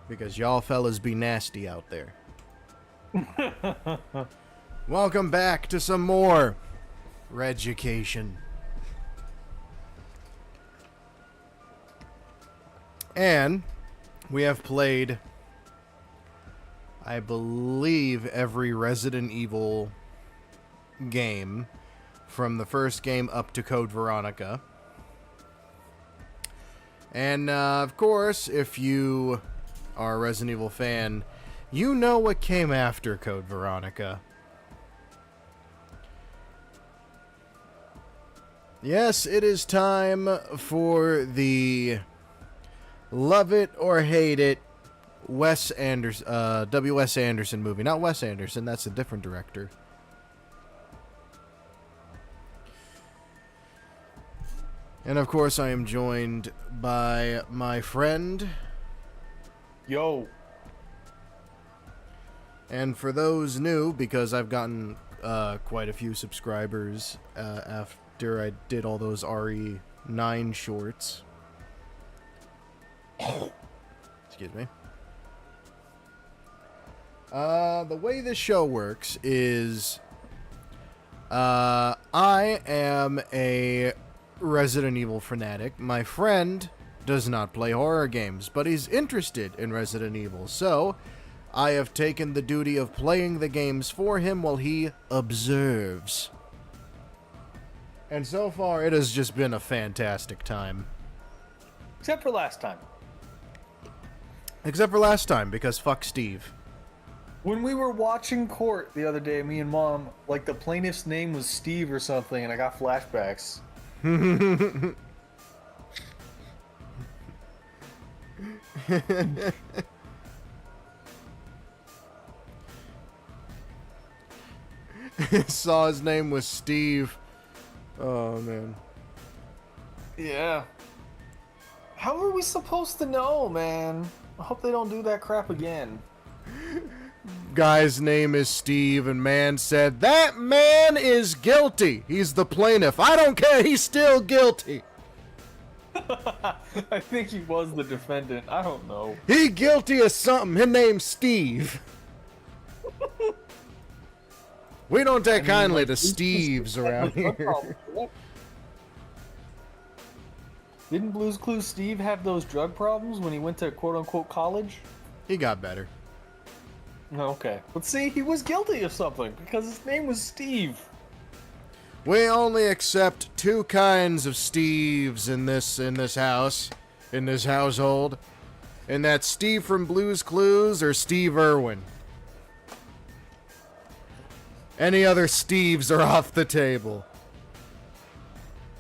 Because y'all fellas be nasty out there. Welcome back to some more REducation. And we have played, I believe, every Resident Evil game from the first game up to Code Veronica. And, of course, if you are a Resident Evil fan, you know what came after Code Veronica. Yes, it is time for the love it or hate it W.S. Anderson movie. Not Wes Anderson, that's a different director. And of course I am joined by my friend. Yo. And for those new, because I've gotten quite a few subscribers after I did all those RE9 shorts. Excuse me. The way this show works is I am a Resident Evil fanatic. My friend does not play horror games, but he's interested in Resident Evil, so I have taken the duty of playing the games for him while he observes. And so far, it has just been a fantastic time. Except for last time. Except for last time, because fuck Steve. When we were watching court the other day, me and Mom, like the plaintiff's name was Steve or something, and I got flashbacks. Saw his name was Steve. Oh, man. Yeah. How are we supposed to know, man? I hope they don't do that crap again. Guy's name is Steve, and man said, that man is guilty. He's the plaintiff. I don't care. He's still guilty. I think he was the defendant. I don't know. He guilty of something. His name's Steve. We don't take kindly to Steves around here. Didn't Blue's Clues Steve have those drug problems when he went to quote-unquote college? He got better. Okay. But see, he was guilty of something because his name was Steve. We only accept two kinds of Steves in this household. And that's Steve from Blue's Clues or Steve Irwin. Any other Steves are off the table.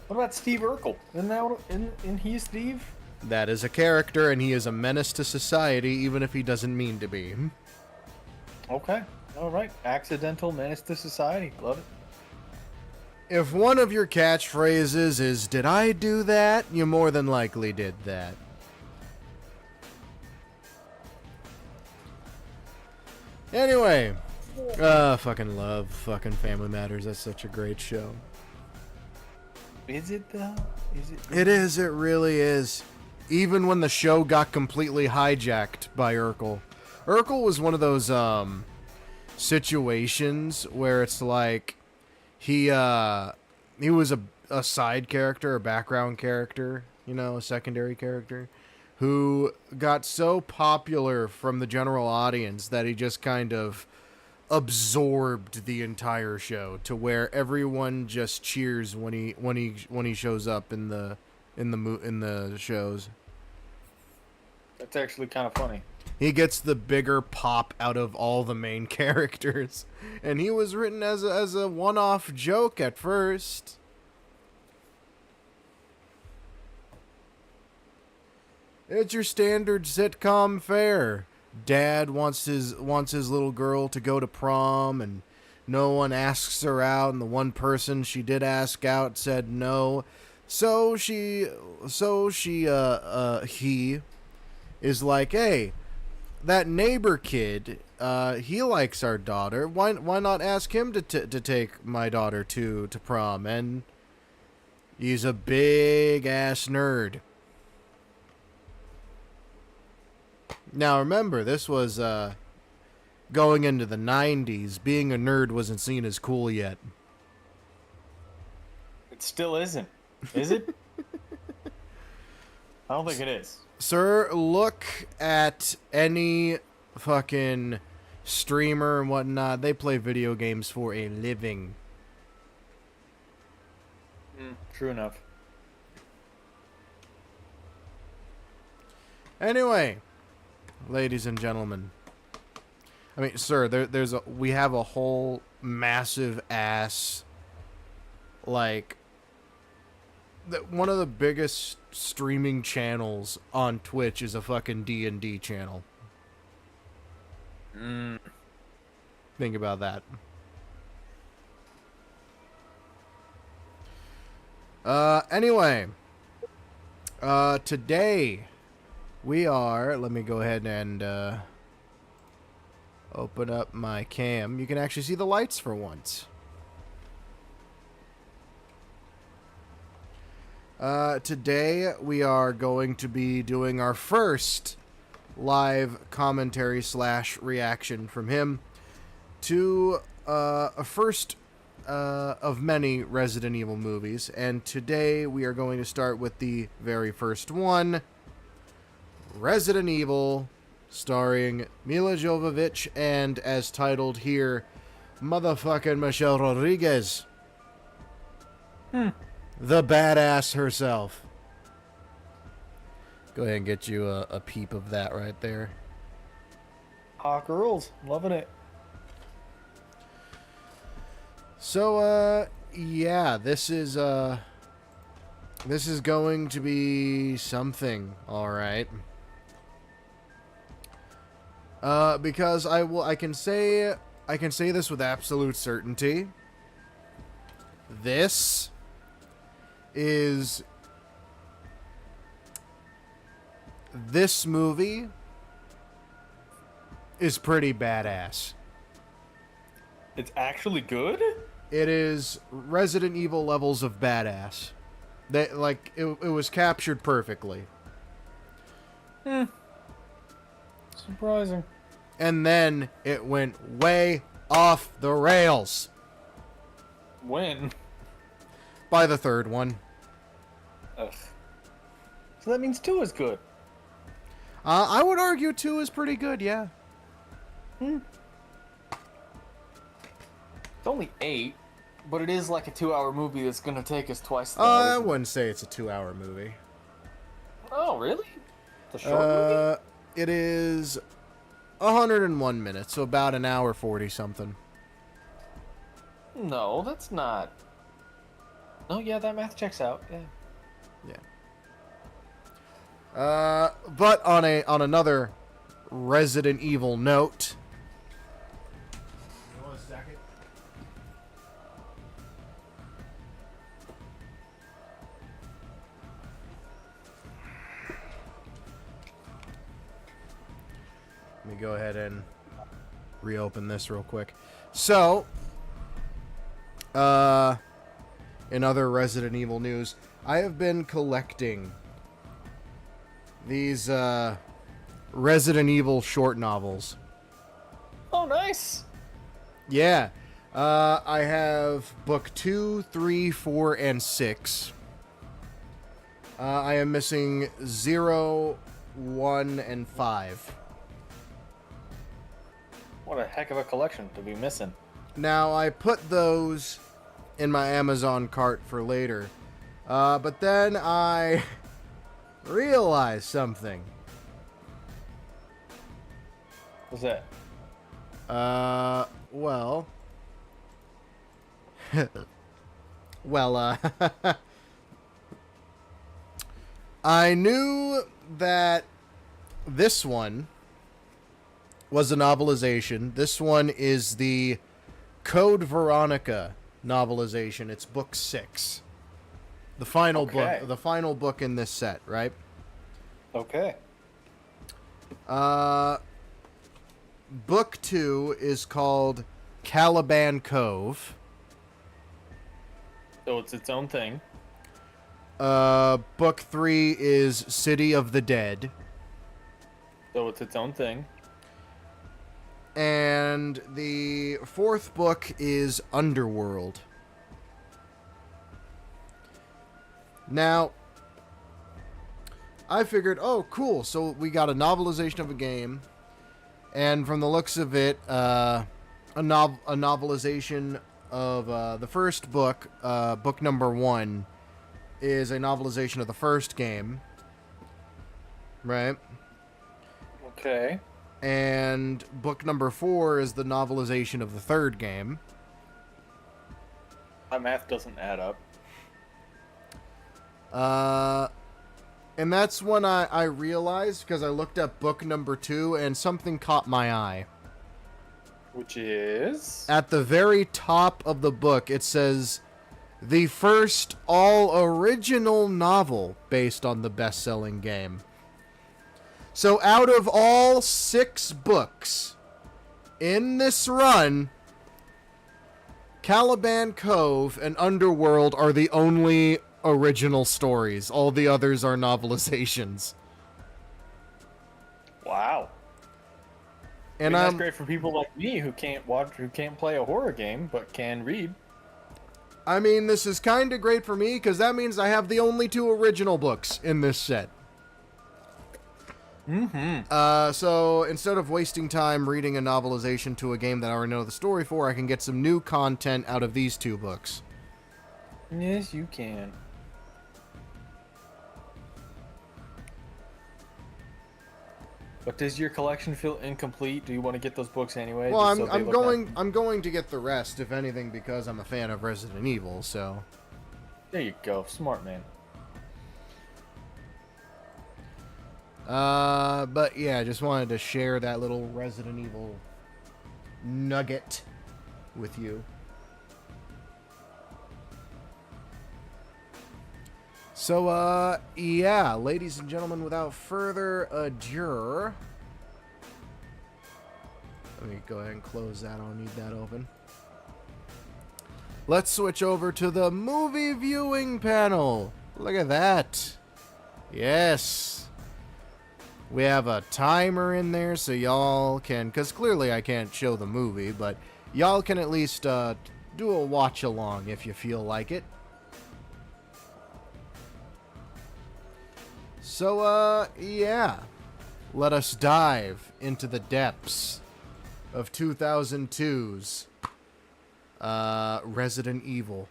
What about Steve Urkel? Isn't he Steve? That is a character, and he is a menace to society, even if he doesn't mean to be. Okay. Alright. Accidental menace to society. Love it. If one of your catchphrases is, did I do that? You more than likely did that. Anyway. Fucking love fucking Family Matters. That's such a great show. Is it though? Is it? It is. It really is. Even when the show got completely hijacked by Urkel. Urkel was one of those situations where it's like he was a side character, a background character, a secondary character who got so popular from the general audience that he just kind of absorbed the entire show to where everyone just cheers when he shows up in the shows. That's actually kind of funny. He gets the bigger pop out of all the main characters, and he was written as a one-off joke at first. It's your standard sitcom fare. Dad wants his little girl to go to prom, and no one asks her out, and the one person she did ask out said no. So he is like, hey, that neighbor kid, he likes our daughter. Why not ask him to take my daughter to prom? And he's a big ass nerd. Now remember, this was going into the 90s. Being a nerd wasn't seen as cool yet. It still isn't. Is it? I don't think it is. Sir, look at any fucking streamer and whatnot. They play video games for a living. True enough. Anyway, ladies and gentlemen. I mean, sir, we have a whole massive ass, like, one of the biggest streaming channels on Twitch is a fucking D&D channel. Think about that. Anyway, today we are, let me go ahead and open up my cam. You can actually see the lights for once. Today we are going to be doing our first live commentary / reaction from him to a first of many Resident Evil movies. And today we are going to start with the very first one, Resident Evil, starring Mila Jovovich and, as titled here, motherfucking Michelle Rodriguez. The badass herself. Go ahead and get you a peep of that right there. Hot girls. Loving it. So, yeah, this is going to be something, alright. Because I can say this with absolute certainty. This movie is pretty badass. It's actually good? It is Resident Evil levels of badass. It was captured perfectly. Surprising. And then it went way off the rails. When? By the third one. Ugh. So that means 2 is good. I would argue 2 is pretty good, yeah. It's only 8, but it is like a 2-hour movie that's gonna take us twice that. I wouldn't say it's a 2-hour movie. Oh, really? It's a short movie? It is 101 minutes, so about an hour 40 something. No, that's not. Oh yeah, that math checks out. Yeah. But on another Resident Evil note. One second. Let me go ahead and reopen this real quick. So, in other Resident Evil news, I have been collecting these Resident Evil short novels. Oh, nice. Yeah. I have book 2, 3, 4, and 6. I am missing 0, 1, and 5. What a heck of a collection to be missing. Now, I put those in my Amazon cart for later. But then I realized something. What's that? Well, I knew that this one was a novelization. This one is the Code Veronica novelization. It's book 6. The final book in this set, right? Okay. Book 2 is called Caliban Cove. So it's its own thing. Book 3 is City of the Dead. So it's its own thing. And the fourth book is Underworld. Now, I figured, oh, cool. So we got a novelization of a game, and from the looks of it, a novelization of the first book, book number 1, is a novelization of the first game, right? Okay. And book number 4 is the novelization of the third game. My math doesn't add up. And that's when I realized, because I looked up book number 2, and something caught my eye. Which is? At the very top of the book, it says, the first all-original novel based on the best-selling game. So out of all 6 books in this run, Caliban Cove and Underworld are the only original stories. All the others are novelizations. Wow. And that's great for people like me who can't play a horror game, but can read. I mean, this is kind of great for me, because that means I have the only 2 original books in this set. So instead of wasting time reading a novelization to a game that I already know the story for, I can get some new content out of these 2 books. Yes, you can. But does your collection feel incomplete? Do you want to get those books anyway? Well, I'm going to get the rest, if anything, because I'm a fan of Resident Evil. So there you go, smart man. But yeah, I just wanted to share that little Resident Evil nugget with you. So, yeah, ladies and gentlemen, without further ado, let me go ahead and close that. I don't need that open. Let's switch over to the movie viewing panel. Look at that. Yes. We have a timer in there so y'all can, because clearly I can't show the movie, but y'all can at least do a watch along if you feel like it. So, yeah. Let us dive into the depths of 2002's Resident Evil.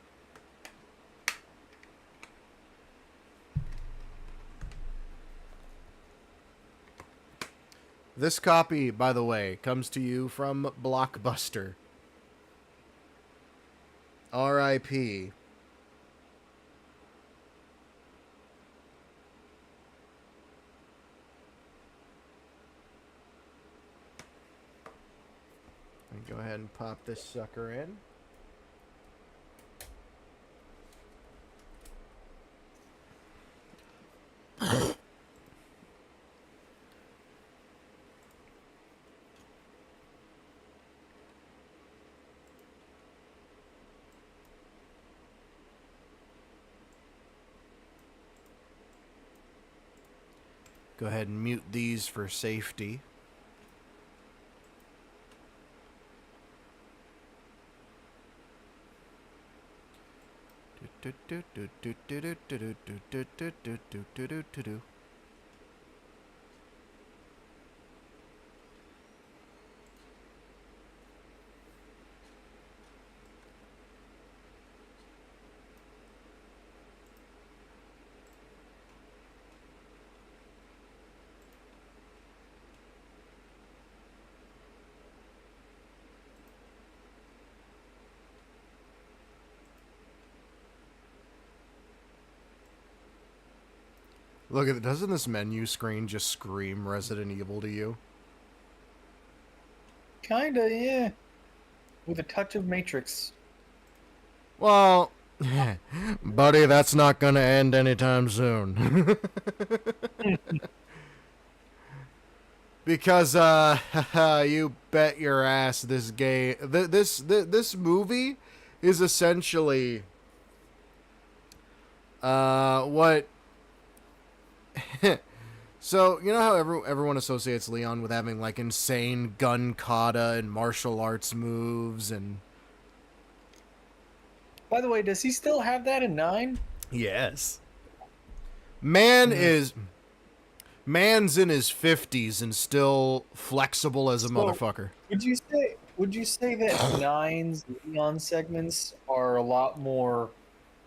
This copy, by the way, comes to you from Blockbuster. R.I.P. Go ahead and pop this sucker in. Go ahead and mute these for safety. Look at it. Doesn't this menu screen just scream Resident Evil to you? Kinda, yeah. With a touch of Matrix. Well, buddy, that's not gonna end anytime soon. Because, you bet your ass this game... This movie is essentially... what... So, you know how everyone associates Leon with having, like, insane gun kata and martial arts moves and... By the way, does he still have that in 9? Yes. Man Mm. is... Man's in his 50s and still flexible as a So, motherfucker. would you say that Nine's Leon segments are a lot more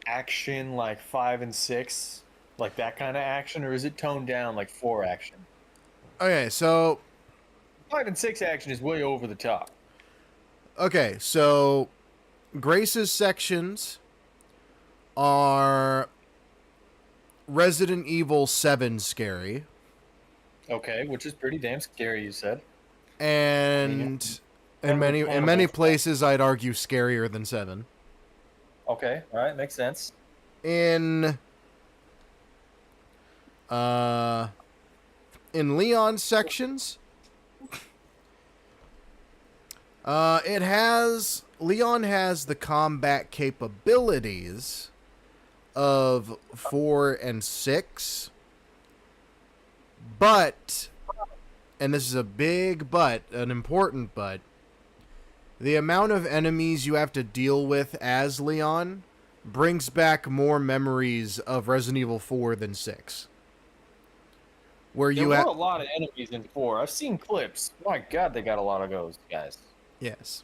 action like 5 and 6? Like that kind of action, or is it toned down like 4 action? Okay, so... 5 and 6 action is way over the top. Okay, so... Grace's sections are Resident Evil 7 scary. Okay, which is pretty damn scary, you said. And in Never many playable. places I'd argue scarier than 7. Okay, all right, makes sense. In uh in Leon's sections, Leon has the combat capabilities of 4 and 6, but, and this is a big but, an important but, the amount of enemies you have to deal with as Leon brings back more memories of Resident Evil 4 than 6. Where There you were a lot of enemies in 4. I've seen clips. My God, they got a lot of those guys. Yes.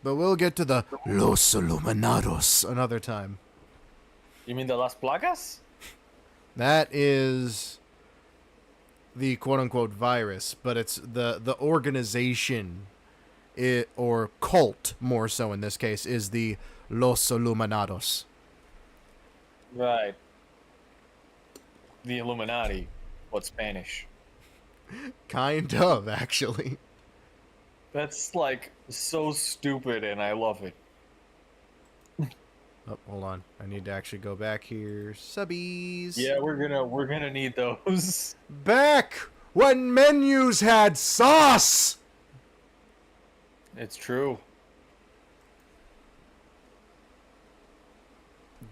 But we'll get to the Los Illuminados another time. You mean the Las Plagas? That is the quote-unquote virus, but it's the organization, or cult more so in this case, is the Los Illuminados. Right. The Illuminati. What's Spanish? Kind of, actually. That's like so stupid, and I love it. Oh, hold on. I need to actually go back here. Subbies. Yeah, we're gonna need those. Back when menus had sauce. It's true.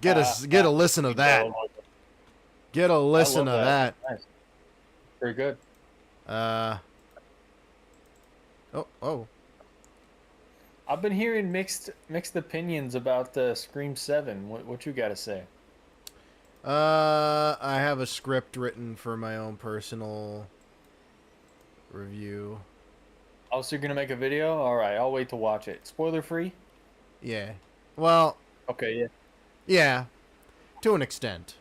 Get a listen of that. Get a listen of that. Nice. Very good. Oh. I've been hearing mixed opinions about the Scream 7. What you got to say? I have a script written for my own personal review. Oh, so you're gonna make a video? All right, I'll wait to watch it. Spoiler free? Yeah. Well, Okay, yeah. yeah, to an extent.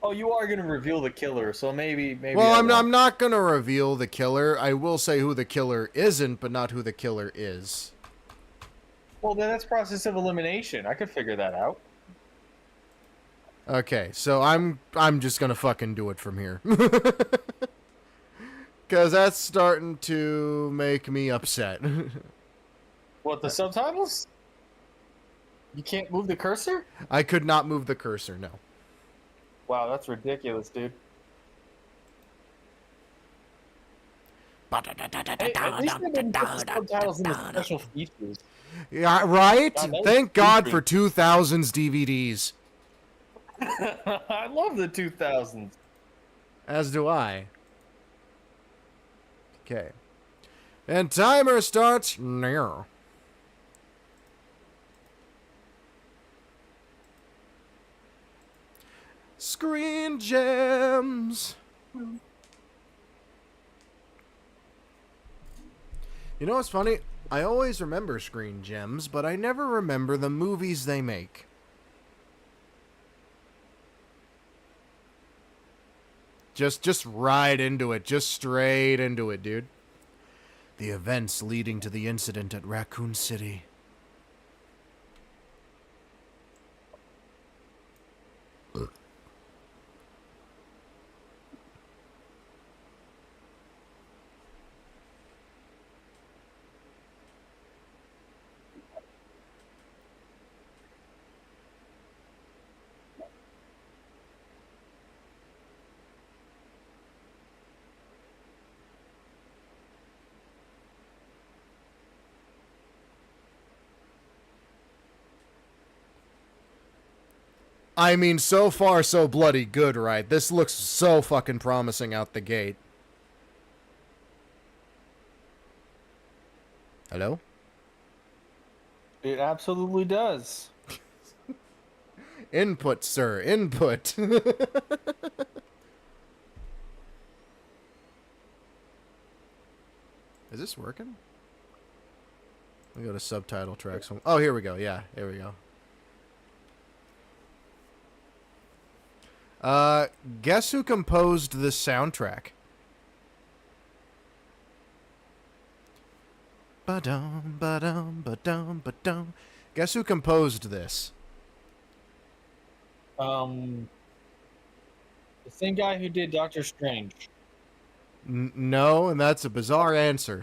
Oh, you are gonna reveal the killer, so maybe. Well, I'm not gonna reveal the killer. I will say who the killer isn't, but not who the killer is. Well, then that's process of elimination. I could figure that out. Okay, so I'm just gonna fucking do it from here. Cause that's starting to make me upset. What, the subtitles? You can't move the cursor? I could not move the cursor, no. Wow, that's ridiculous, dude. Hey, at least they didn't put the subtitles in the special features. Yeah, right? God, that was Thank God for stupid. 2000s DVDs. I love the 2000s. As do I. Okay. And timer starts now. Screen gems. You know what's funny? I always remember Screen Gems, but I never remember the movies they make. Just right into it. Just straight into it, dude. The events leading to the incident at Raccoon City. I mean, so far, so bloody good, right? This looks so fucking promising out the gate. Hello? It absolutely does. Input, sir. Input. Is this working? Let me go to subtitle tracks. Oh, here we go. Yeah, here we go. Guess who composed this soundtrack? Ba-dum, ba-dum, ba-dum, ba-dum. Guess who composed this? The same guy who did Doctor Strange. No, and that's a bizarre answer.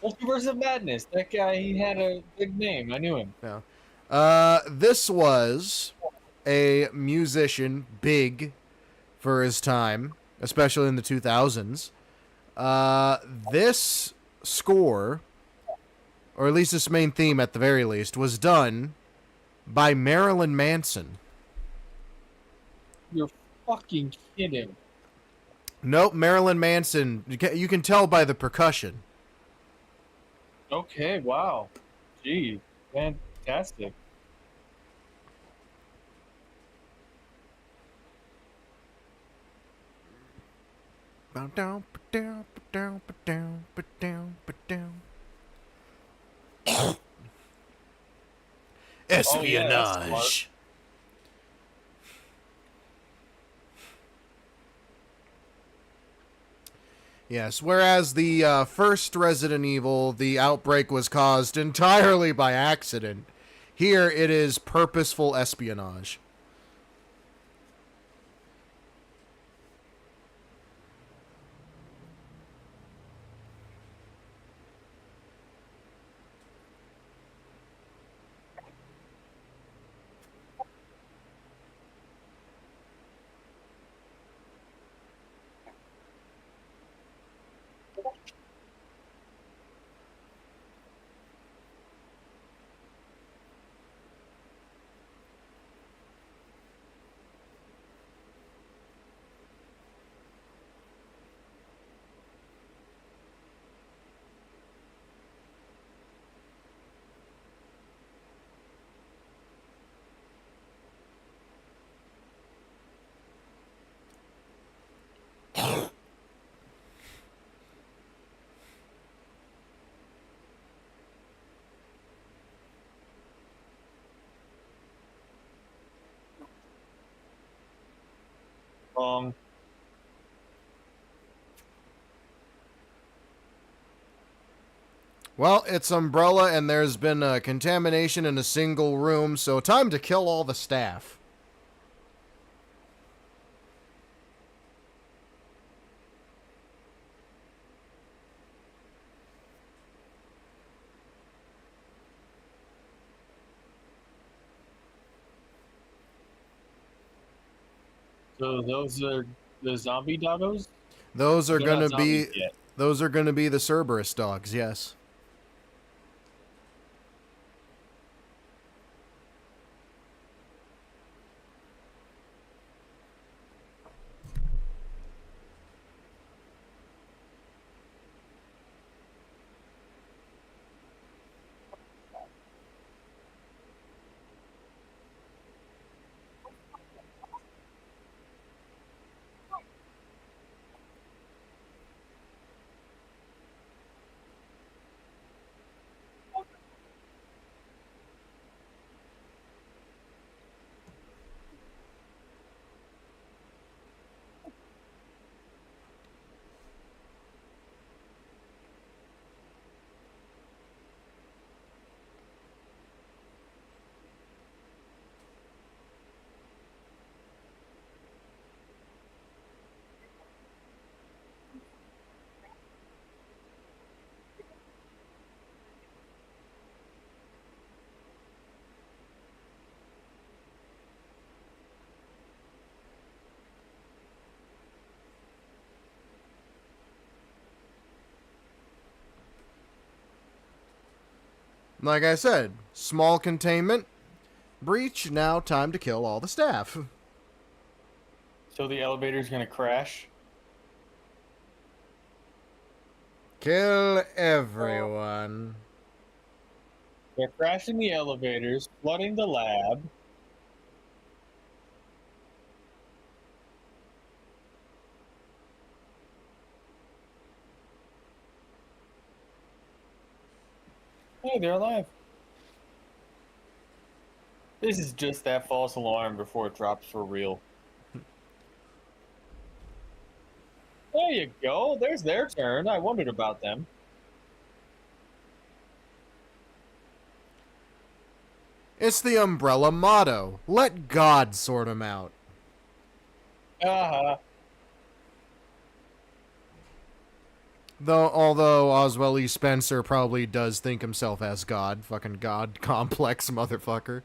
Multiverse of Madness. That guy, he had a big name. I knew him. No. This was a musician, big for his time, especially in the 2000s. This score, or at least this main theme at the very least, was done by Marilyn Manson. You're fucking kidding. Nope, Marilyn Manson. You can tell by the percussion. Okay, wow. Gee, fantastic. Espionage. Yes, whereas the first Resident Evil, the outbreak was caused entirely by accident. Here it is purposeful espionage. Wrong. Well, it's Umbrella, and there's been a contamination in a single room, so time to kill all the staff. So those are the zombie doggos? Those are They're gonna not be zombies yet. those are gonna be the Cerberus dogs. Yes. Like I said, small containment. Breach, now time to kill all the staff. So the elevator's gonna crash. Kill everyone. They're crashing the elevators, flooding the lab. Hey, they're alive. This is just that false alarm before it drops for real. There you go. There's their turn. I wondered about them. It's the Umbrella motto. Let God sort 'em out. Uh-huh. Although Oswell E. Spencer probably does think himself as God. Fucking God complex motherfucker.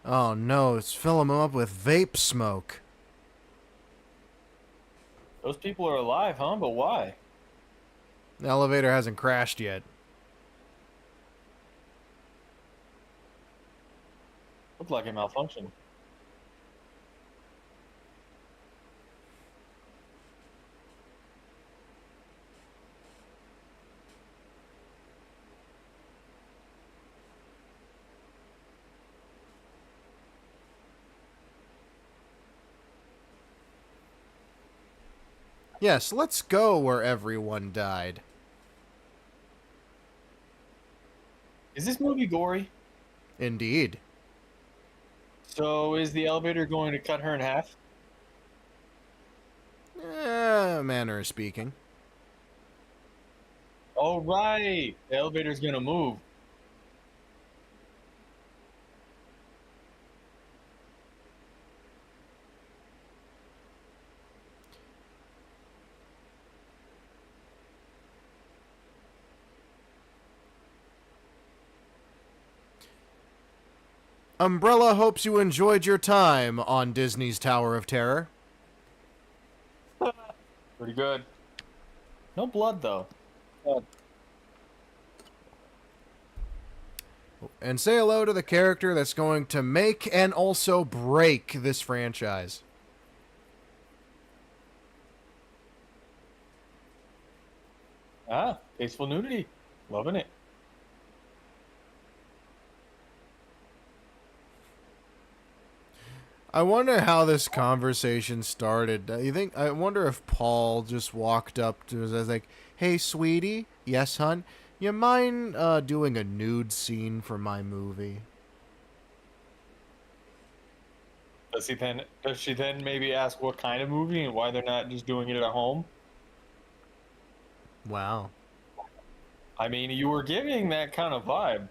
Oh no, it's filling him up with vape smoke. Those people are alive, huh? But why? The elevator hasn't crashed yet. Looked like it malfunctioned. Yes, let's go where everyone died. Is this movie gory? Indeed. So is the elevator going to cut her in half? Manner of speaking. Oh, right. The elevator's going to move. Umbrella hopes you enjoyed your time on Disney's Tower of Terror. Pretty good. No blood, though. Blood. And say hello to the character that's going to make and also break this franchise. Ah, tasteful nudity. Loving it. I wonder how this conversation started. I wonder if Paul just walked up to us as like, "Hey, sweetie, yes, hun, you mind doing a nude scene for my movie?" Does she then maybe ask what kind of movie and why they're not just doing it at home? Wow. I mean, you were giving that kind of vibe.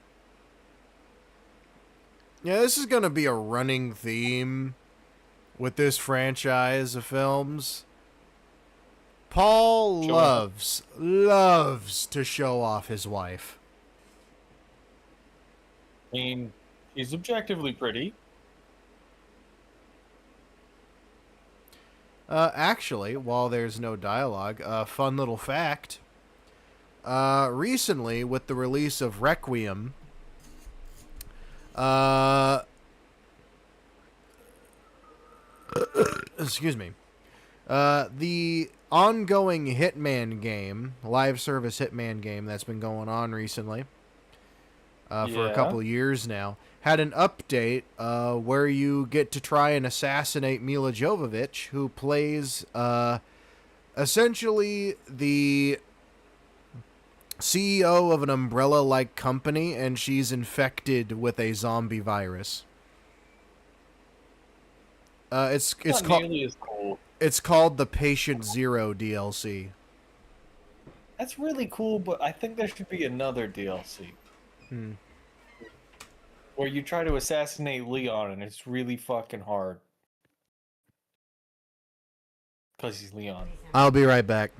Yeah, this is gonna be a running theme with this franchise of films. Paul Showing off. loves to show off his wife. I mean, she's objectively pretty. Actually, while there's no dialogue, a fun little fact. Recently, with the release of Requiem, uh, excuse me, the ongoing Hitman game, live service Hitman game that's been going on recently, for a Yeah. couple years now, had an update where you get to try and assassinate Mila Jovovich, who plays essentially the CEO of an umbrella-like company, and she's infected with a zombie virus. It's Not called nearly as cool. it's called the Patient Zero DLC. That's really cool, but I think there should be another DLC Hmm. where you try to assassinate Leon and it's really fucking hard. Because he's Leon. I'll be right back.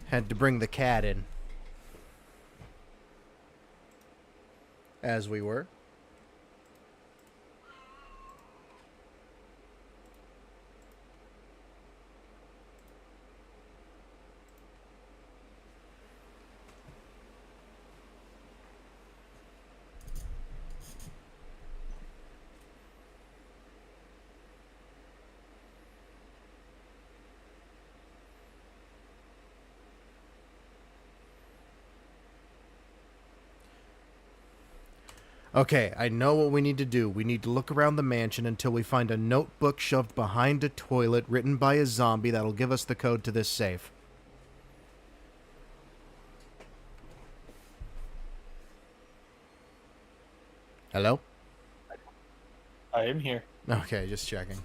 Had to bring the cat in. As we were. Okay, I know what we need to do. We need to look around the mansion until we find a notebook shoved behind a toilet written by a zombie that'll give us the code to this safe. Hello? I am here. Okay, just checking.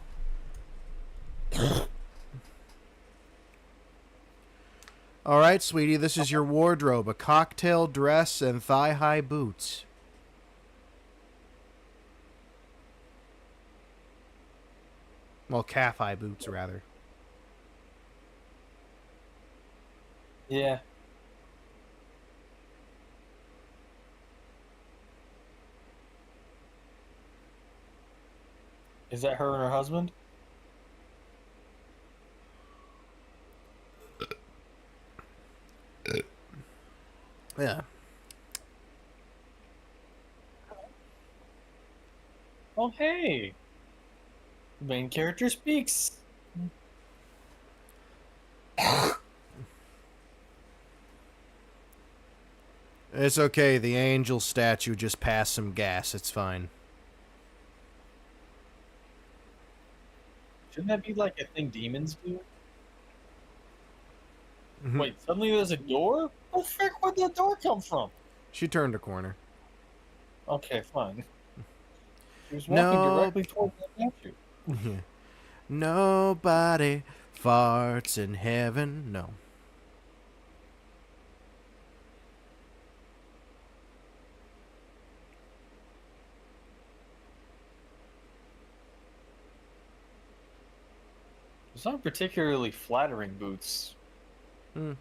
Alright, sweetie, this is your wardrobe. A cocktail dress and thigh-high boots. Well, calf-high boots, rather. Yeah. Is that her and her husband? Yeah. Oh, hey. The main character speaks. It's okay, the angel statue just passed some gas. It's fine. Shouldn't that be like a thing demons do? Mhm. Wait, suddenly there's a door? Where the frick would the door come from? She turned a corner. Okay, fine. She was walking No. directly toward the statue. Nobody farts in heaven. No. It's not particularly flattering boots. Hmm.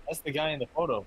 That's the guy in the photo.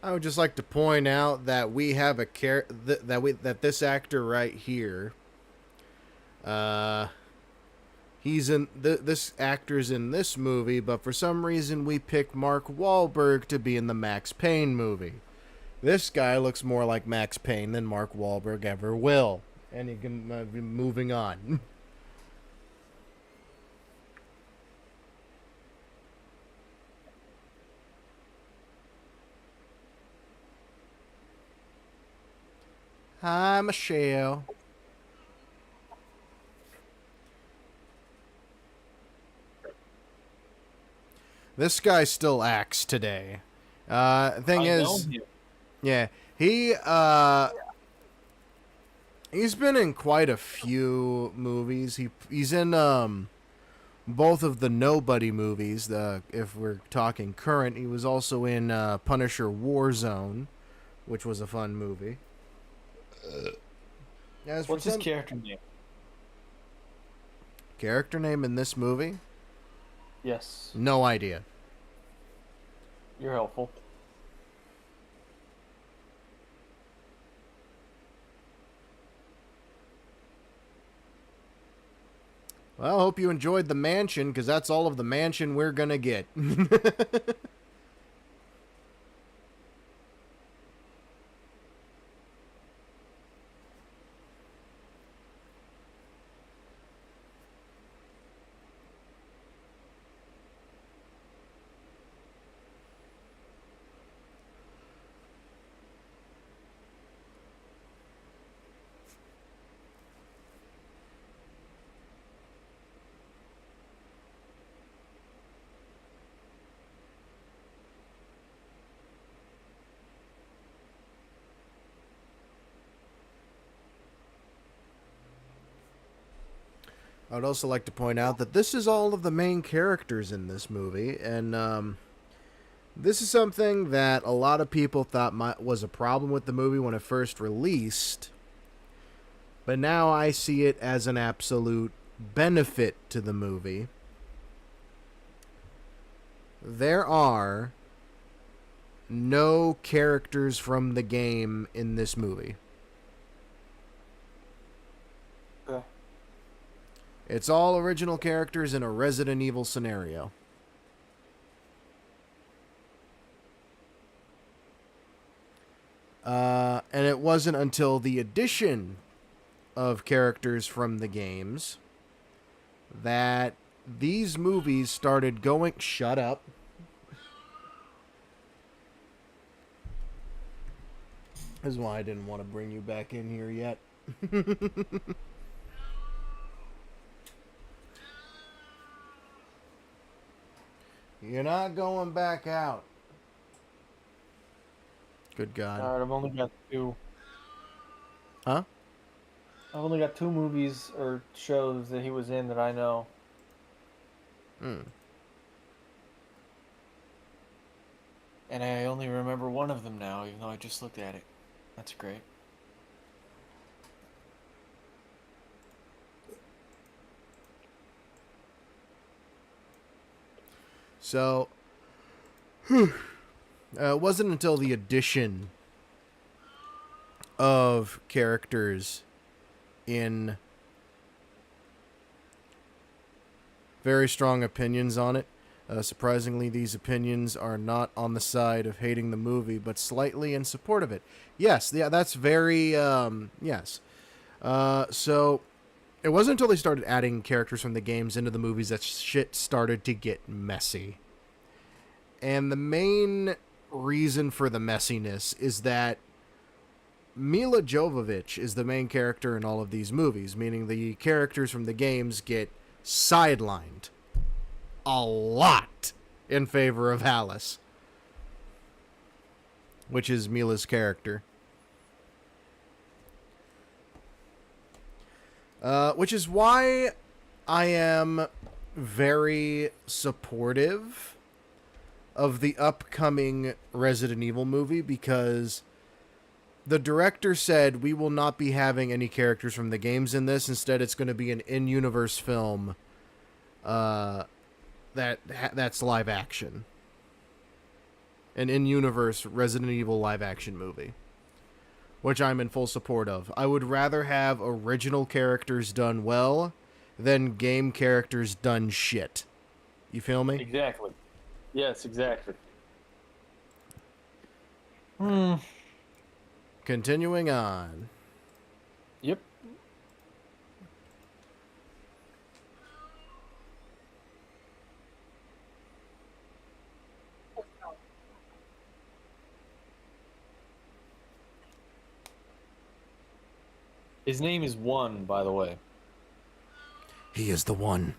I would just like to point out that we have a that this actor right here, he's in this actor's in this movie, but for some reason we picked Mark Wahlberg to be in the Max Payne movie. This guy looks more like Max Payne than Mark Wahlberg ever will, and you can be moving on. Hi, Michelle. This guy still acts today. Thing I know is, him. yeah, he He's been in quite a few movies. He's in both of the Nobody movies. If we're talking current, he was also in Punisher Warzone, which was a fun movie. As for What's his some character name? character name in this movie, Yes, no idea. you're helpful. Well, I hope you enjoyed the mansion, because that's all of the mansion we're gonna get. I would also like to point out that this is all of the main characters in this movie, and this is something that a lot of people thought was a problem with the movie when it first released, but now I see it as an absolute benefit to the movie. There are no characters from the game in this movie. Okay. It's all original characters in a Resident Evil scenario. And it wasn't until the addition of characters from the games that these movies started going... Shut up. This is why I didn't want to bring you back in here yet. You're not going back out. Good God. Alright, I've only got two. Huh? I've only got two movies or shows that he was in that I know. Hmm. And I only remember one of them now, even though I just looked at it. That's great. So, it wasn't until the addition of characters in very strong opinions on it. Surprisingly, these opinions are not on the side of hating the movie, but slightly in support of it. Yes, yeah, that's very, yes. So, it wasn't until they started adding characters from the games into the movies that shit started to get messy. And the main reason for the messiness is that Mila Jovovich is the main character in all of these movies, meaning the characters from the games get sidelined a lot in favor of Alice, which is Mila's character. Which is why I am very supportive of the upcoming Resident Evil movie, because the director said we will not be having any characters from the games in this. Instead, it's going to be an in-universe film that's live action. An in-universe Resident Evil live action movie, which I'm in full support of. I would rather have original characters done well than game characters done shit. You feel me? Exactly. Yes, exactly. Continuing on. Yep. His name is One, by the way. He is the one.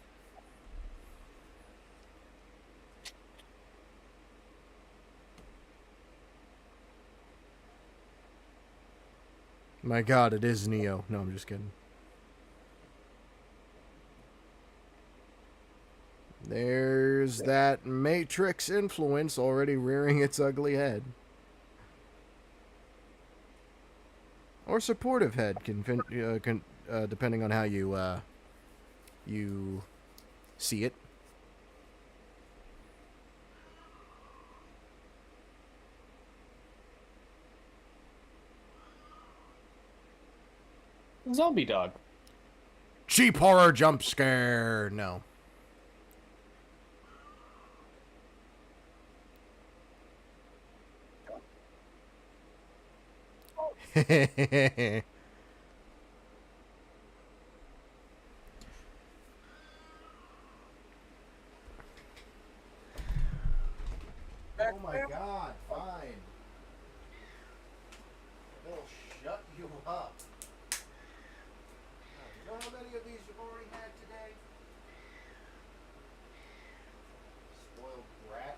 My God, it is Neo. No, I'm just kidding. There's that Matrix influence already rearing its ugly head. Or supportive head, depending on how you see it. Zombie dog. Cheap horror jump scare. No. Oh my God, fine. They'll shut you up. You know how many of these you've already had today? Spoiled brat.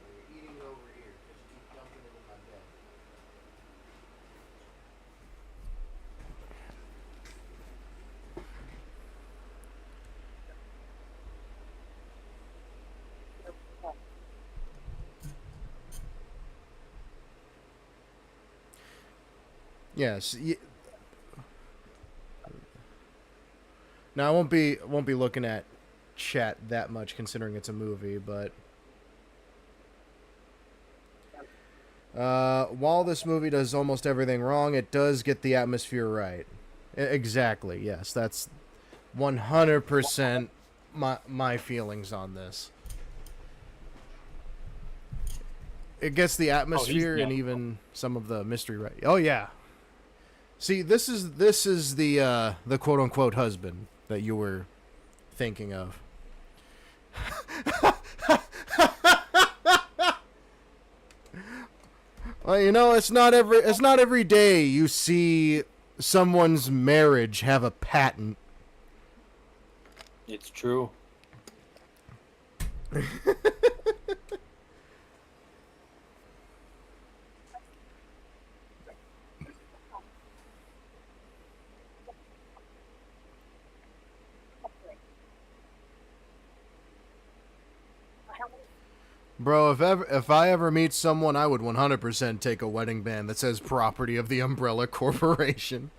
You're eating it over here because you keep dumping it in my bed. Yes. Now I won't be looking at chat that much considering it's a movie, but while this movie does almost everything wrong, it does get the atmosphere right. Exactly. Yes, that's 100% my feelings on this. It gets the atmosphere and even some of the mystery right. Oh yeah. See, this is the quote unquote husband that you were thinking of. Well, you know, it's not every day you see someone's marriage have a patent. It's true. Bro, if I ever meet someone, I would 100% take a wedding band that says property of the Umbrella Corporation.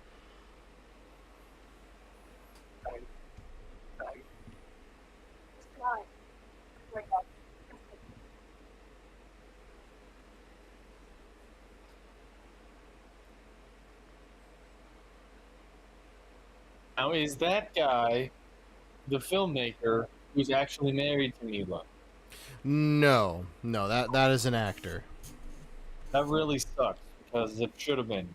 Now, is that guy the filmmaker who's actually married to Mila? No, that is an actor. That really sucks because it should have been.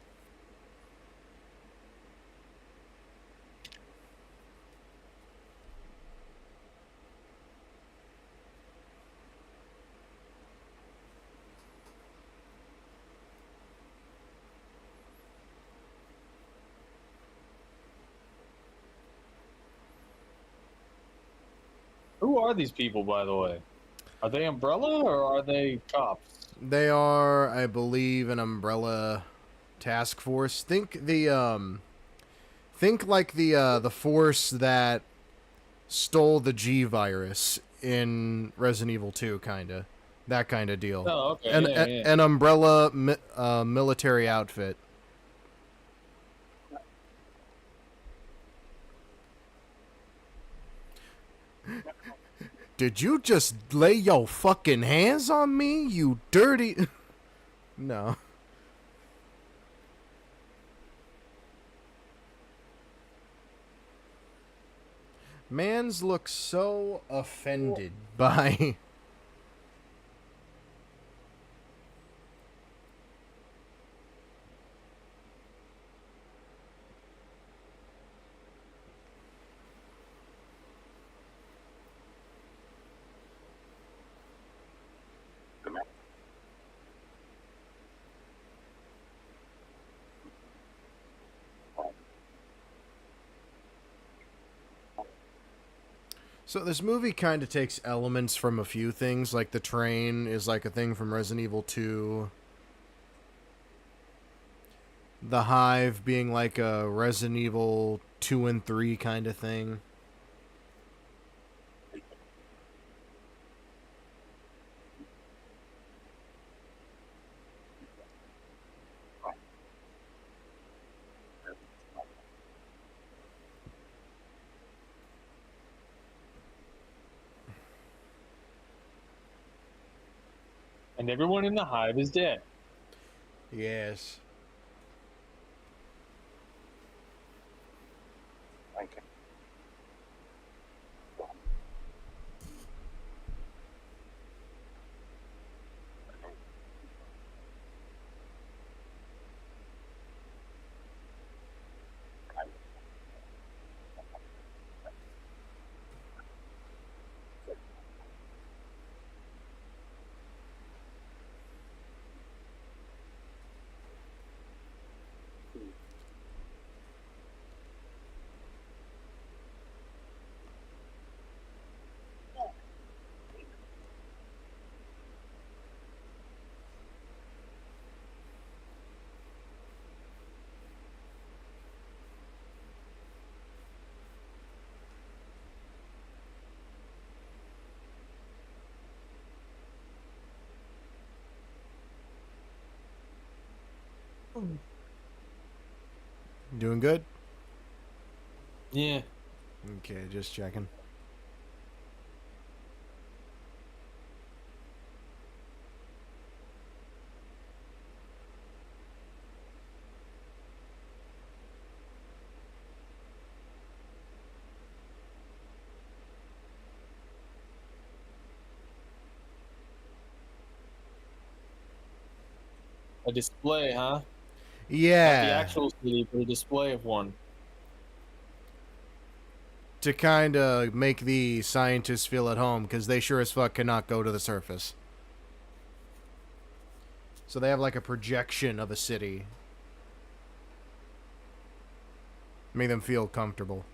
Who are these people, by the way? Are they Umbrella or are they cops? They are, I believe, an Umbrella task force. Think like the force that stole the G virus in Resident Evil 2, kinda. That kind of deal. Oh, okay. Yeah. An Umbrella military outfit. Did you just lay your fucking hands on me, you dirty... No. Mans look so offended by... So this movie kind of takes elements from a few things, like the train is like a thing from Resident Evil 2. The Hive being like a Resident Evil 2 and 3 kind of thing. And everyone in the hive is dead. Yes. Doing good? Yeah. Okay, just checking. A display, huh? Yeah. Not the actual CD, but a display of one. To kind of make the scientists feel at home, because they sure as fuck cannot go to the surface. So they have like a projection of a city. Make them feel comfortable.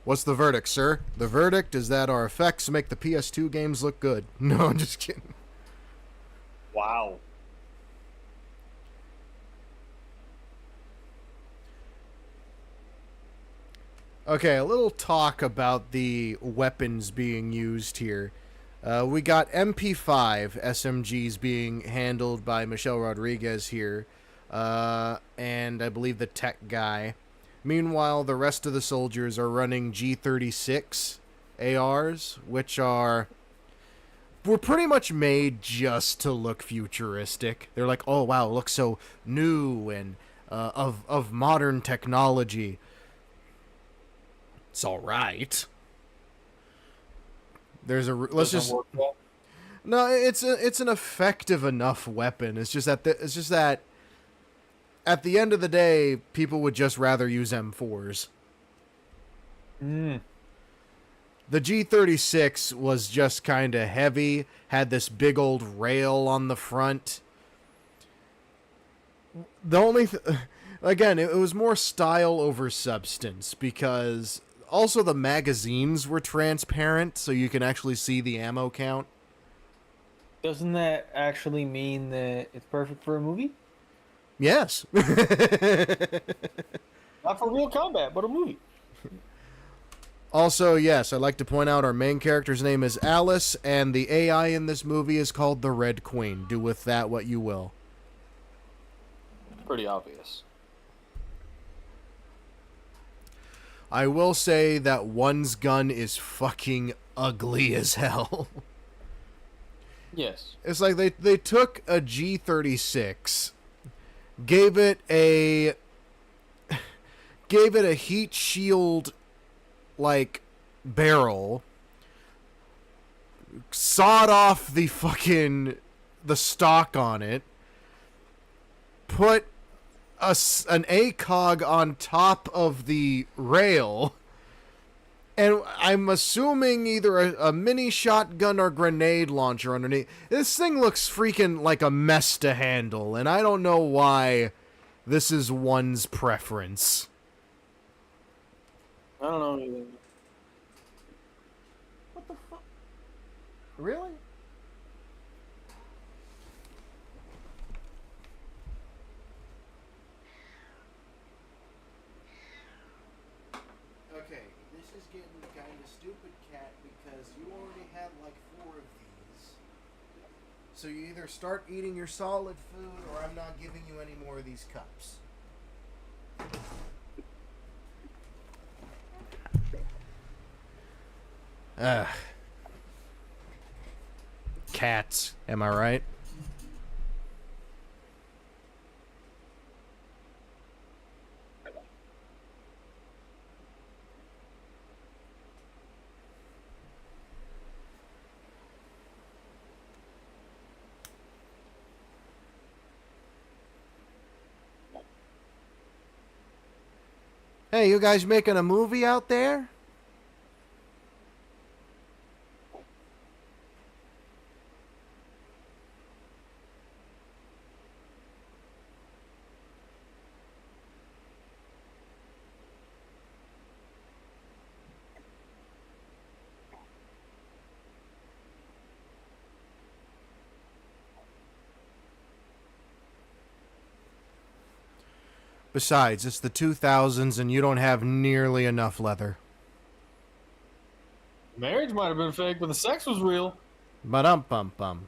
What's the verdict, sir? The verdict is that our effects make the PS2 games look good. No, I'm just kidding. Wow. Okay, a little talk about the weapons being used here. We got MP5 SMGs being handled by Michelle Rodriguez here, and I believe the tech guy. Meanwhile, the rest of the soldiers are running G36 ARs, which were pretty much made just to look futuristic. They're like, oh wow, it looks so new and of modern technology. It's all right. There's a let's Doesn't just work well. no. It's an effective enough weapon. It's just that at the end of the day, people would just rather use M4s. Mm. The G36 was just kind of heavy. Had this big old rail on the front. The only again, it was more style over substance because also the magazines were transparent, so you can actually see the ammo count. Doesn't that actually mean that it's perfect for a movie? Yes. Not for real combat, but a movie. Also, yes, I'd like to point out our main character's name is Alice, and the AI in this movie is called the Red Queen. Do with that what you will. Pretty obvious. I will say that one's gun is fucking ugly as hell. Yes. It's like they took a G36, gave it a heat shield like barrel, sawed off the stock on it, put an ACOG on top of the rail, and I'm assuming either a mini shotgun or grenade launcher underneath. This thing looks freaking like a mess to handle, and I don't know why this is one's preference. I don't know either. What the fuck? Really? Okay, this is getting kind of stupid, Cat, because you already had like 4 of these. So you either start eating your solid food, or I'm not giving you any more of these cups. Ugh. Cats, am I right? Hey, you guys making a movie out there? Besides, it's the 2000s and you don't have nearly enough leather. Marriage might have been fake, but the sex was real. Ba-dum-bum-bum.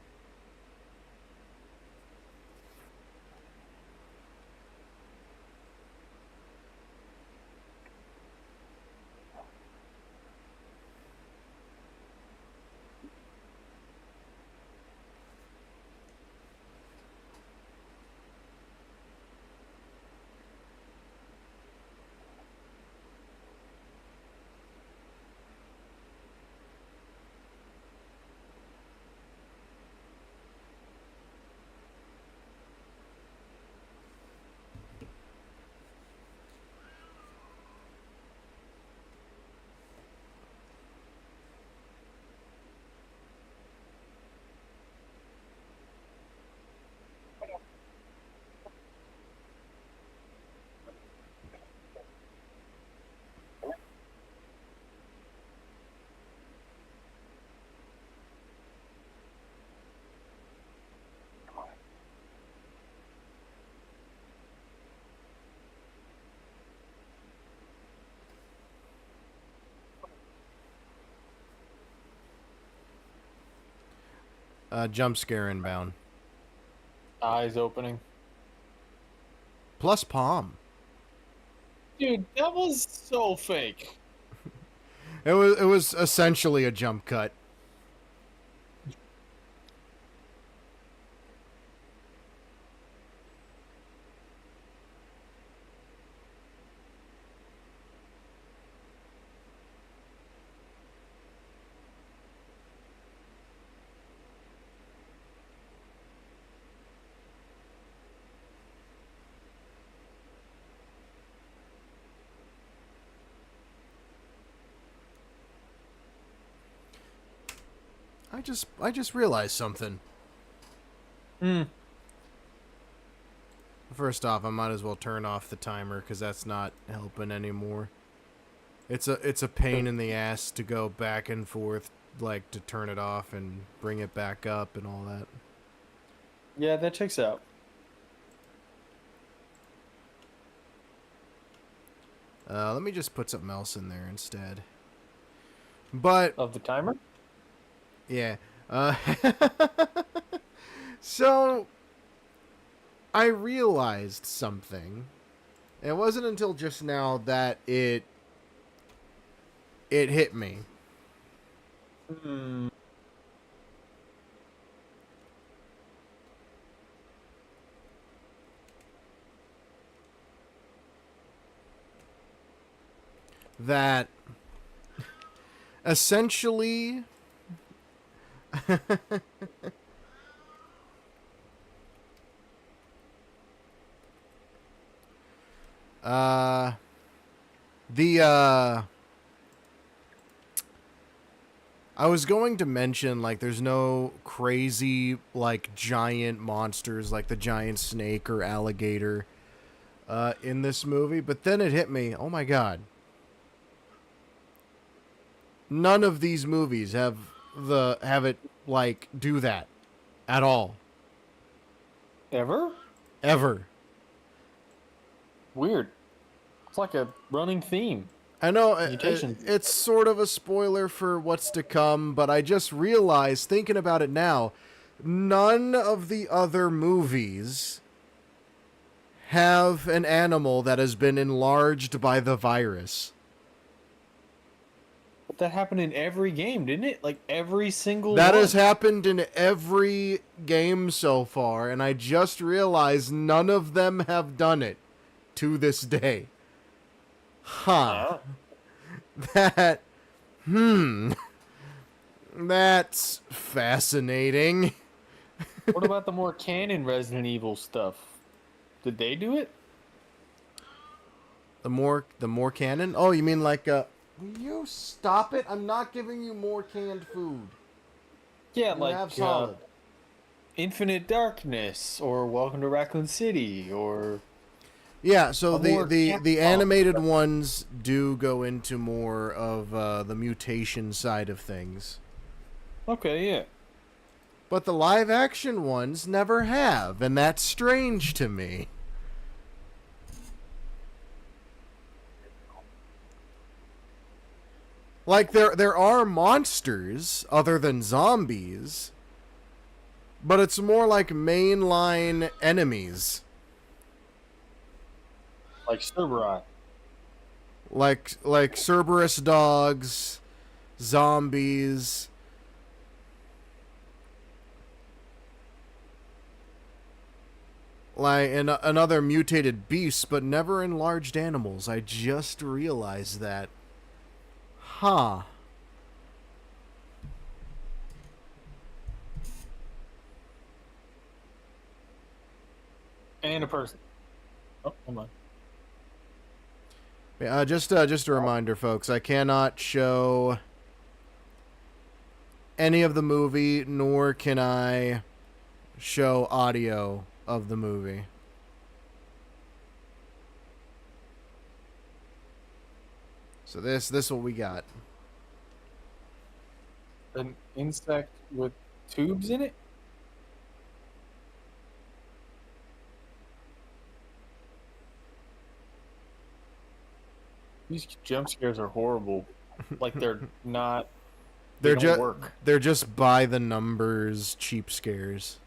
Jump scare inbound. Eyes opening. Plus palm. Dude, that was so fake. It was essentially a jump cut. I just realized something. First off, I might as well turn off the timer because that's not helping anymore. It's a pain in the ass to go back and forth, like to turn it off and bring it back up and all that. Yeah, that checks out. Let me just put something else in there instead. But Of the timer? yeah. So I realized something. It wasn't until just now that it hit me. That essentially, uh, the I was going to mention, like, there's no crazy, like, giant monsters like the giant snake or alligator in this movie, but then it hit me, oh my god. None of these movies have it, like, do that at all. Ever? Ever. Weird. It's like a running theme. I know Mutation. it's sort of a spoiler for what's to come, but I just realized, thinking about it now, none of the other movies have an animal that has been enlarged by the virus. But that happened in every game, didn't it? Like every single That one. has happened in every game so far, and I just realized none of them have done it to this day. Huh. That, that's fascinating. What about the more canon Resident Evil stuff? Did they do it? The more canon? Oh, you mean like will you stop it? I'm not giving you more canned food. Yeah, You like have solid. Infinite Darkness or Welcome to Raccoon City or Yeah, so a more the animated ones do go into more of the mutation side of things. Okay, yeah. But the live action ones never have, and that's strange to me. Like there are monsters other than zombies, but it's more like mainline enemies. Like Cerberus. Like Cerberus dogs, zombies. Like another mutated beasts, but never enlarged animals. I just realized that. Huh. And a person. Oh, hold on. Yeah, just a reminder, folks. I cannot show any of the movie, nor can I show audio of the movie. So this what we got. An insect with tubes in it? These jump scares are horrible. Like they're not. They don't work. They're just by the numbers cheap scares.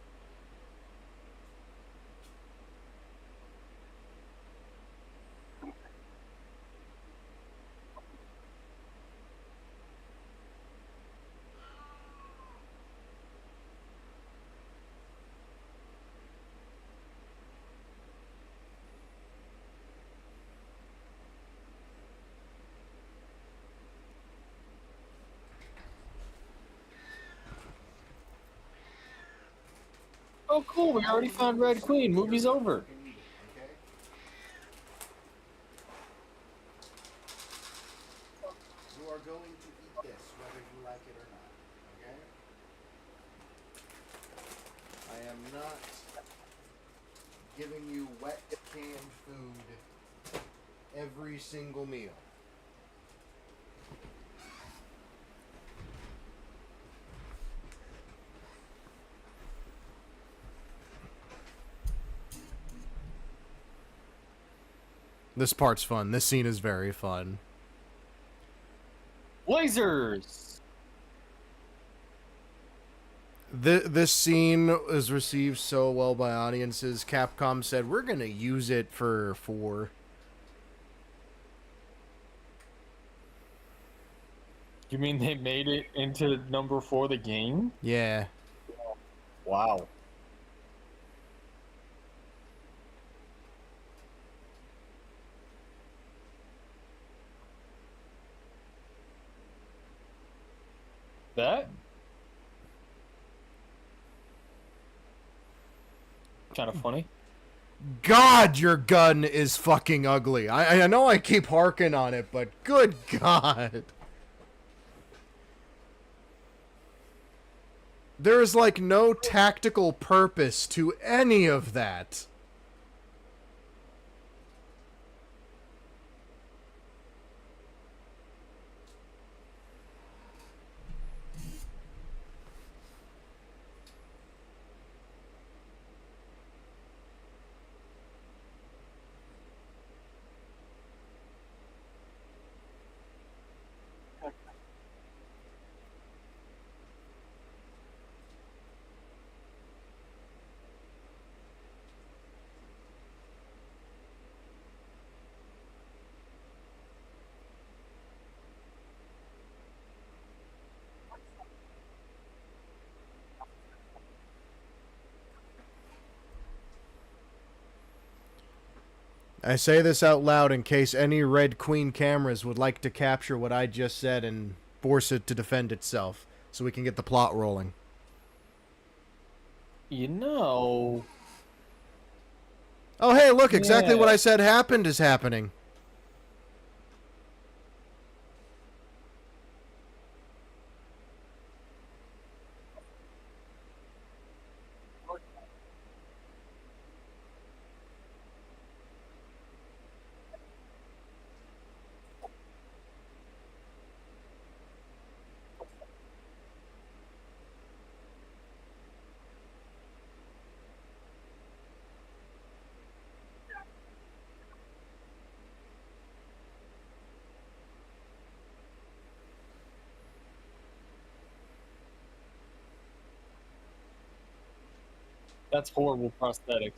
Oh, cool! We already found Red Queen. Movie's over. You are going to eat this, whether you like it or not. Okay? I am not giving you wet canned food every single meal. This part's fun. This scene is very fun. Lasers. This scene is received so well by audiences. Capcom said, we're going to use it for 4. You mean they made it into number 4 the game? Yeah. Wow. That kind of funny. God, your gun is fucking ugly. I know I keep harking on it, but good God. There is like no tactical purpose to any of that. I say this out loud in case any Red Queen cameras would like to capture what I just said and force it to defend itself, so we can get the plot rolling. You know. Oh, hey, look, exactly what Yeah. I said happened is happening. That's horrible prosthetics.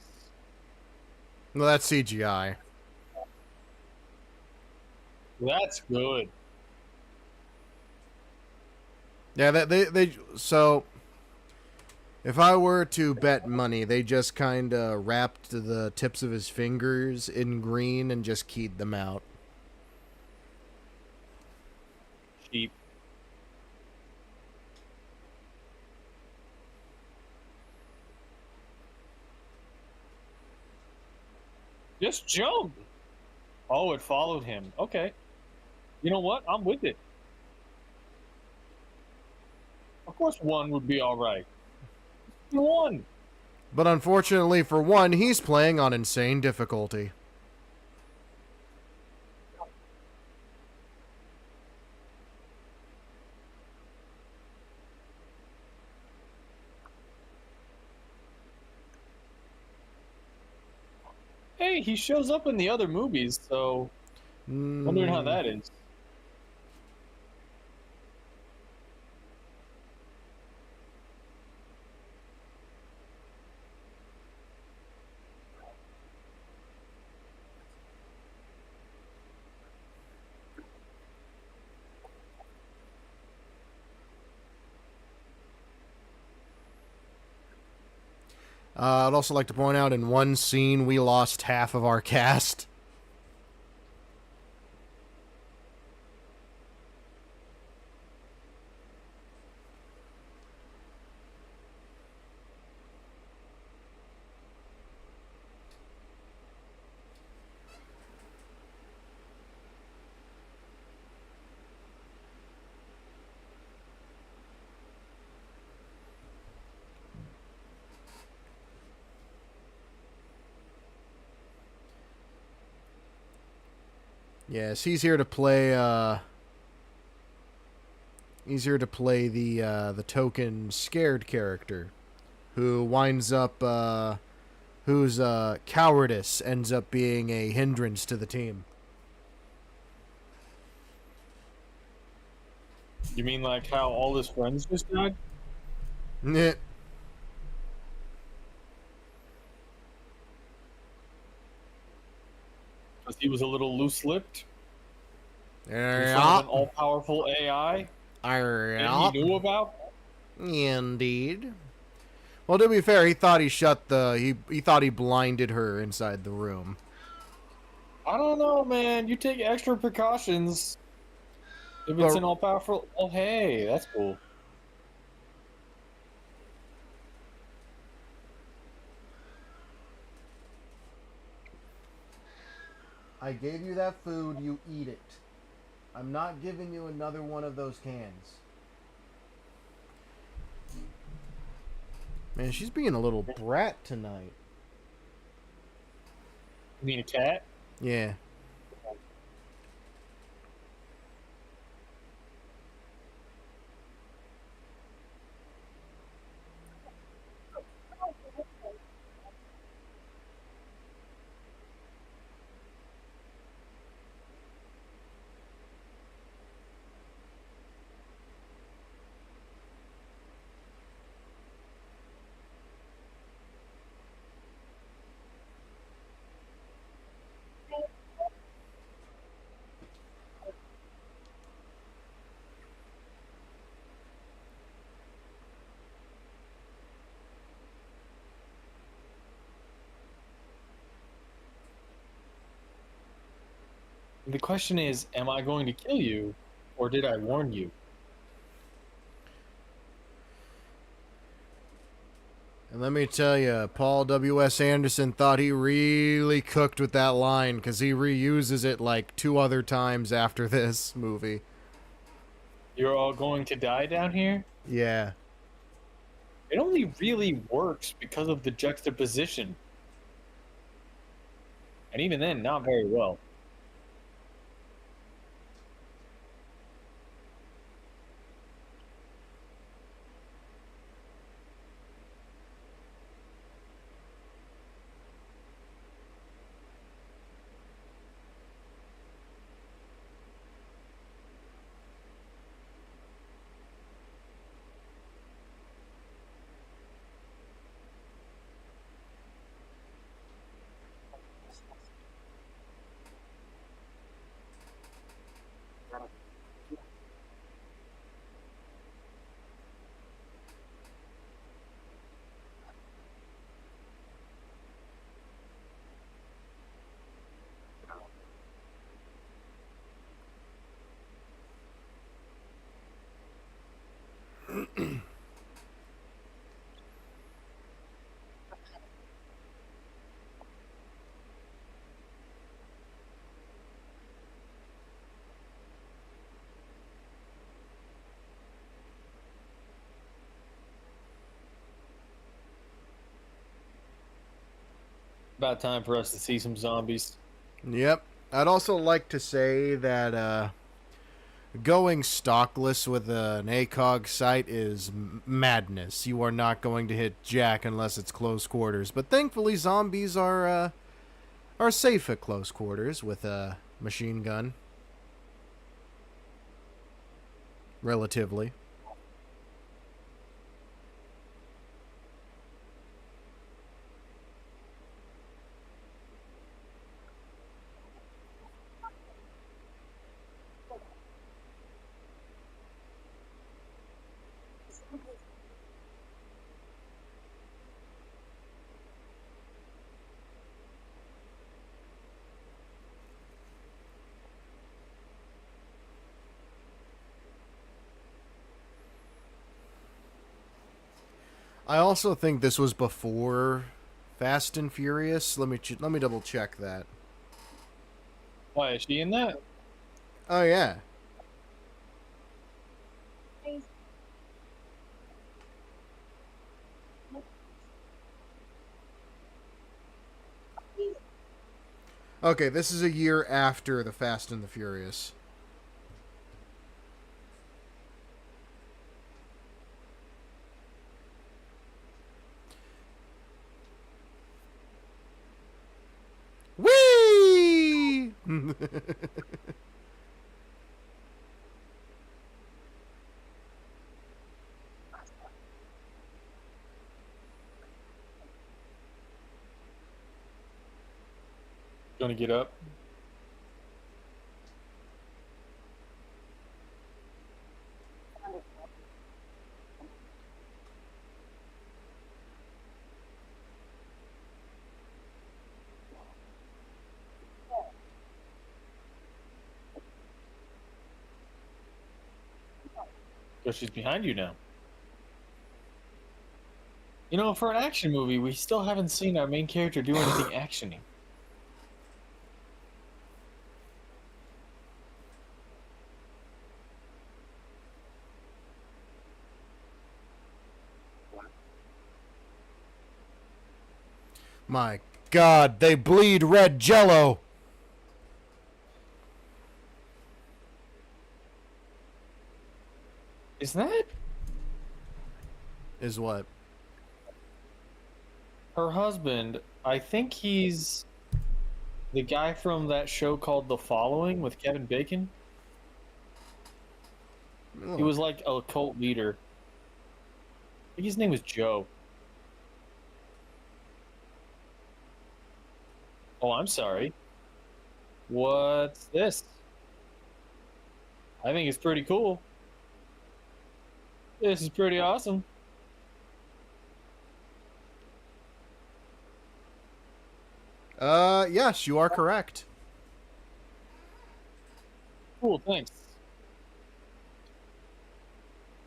Well, that's CGI. That's good. Yeah, so if I were to bet money, they just kind of wrapped the tips of his fingers in green and just keyed them out. Cheap. Just jump. Oh, it followed him. Okay. You know what? I'm with it. Of course, one would be all right. One. But unfortunately for one, he's playing on insane difficulty. Hey, he shows up in the other movies, so wondering how that is. I'd also like to point out in one scene we lost half of our cast. Yes, he's here to play. He's here to play the token scared character, who winds up whose cowardice ends up being a hindrance to the team. You mean like how all his friends just died? Nyeh. Because he was a little loose-lipped? In front Yeah. of an all-powerful AI that he knew about? Indeed. Well, to be fair, he thought he shut the he thought he blinded her inside the room. I don't know, man. You take extra precautions if it's But- an all-powerful... Oh, hey, that's cool. I gave you that food, you eat it. I'm not giving you another one of those cans. Man, she's being a little brat tonight. You mean a cat? Yeah. The question is, am I going to kill you, or did I warn you? And let me tell you, Paul W.S. Anderson thought he really cooked with that line because he reuses it like 2 other times after this movie. You're all going to die down here? Yeah. It only really works because of the juxtaposition. And even then, not very well. About time for us to see some zombies. Yep. I'd also like to say that going stockless with an ACOG sight is madness. You are not going to hit Jack unless it's close quarters. But thankfully, zombies are safe at close quarters with a machine gun. Relatively. I also think this was before Fast and Furious. Let me double check that. Why is she in that? Oh yeah. Okay, this is a year after the Fast and the Furious. Whee! Gonna get up. Because she's behind you now. You know, for an action movie, we still haven't seen our main character do anything actiony. My God, they bleed red jello. Is that Is what? her husband? I think he's the guy from that show called The Following with Kevin Bacon. He was like a cult leader. I think his name was Joe. Oh, I'm sorry. What's this? I think it's pretty cool. This is pretty awesome. Yes, you are correct. Cool, thanks.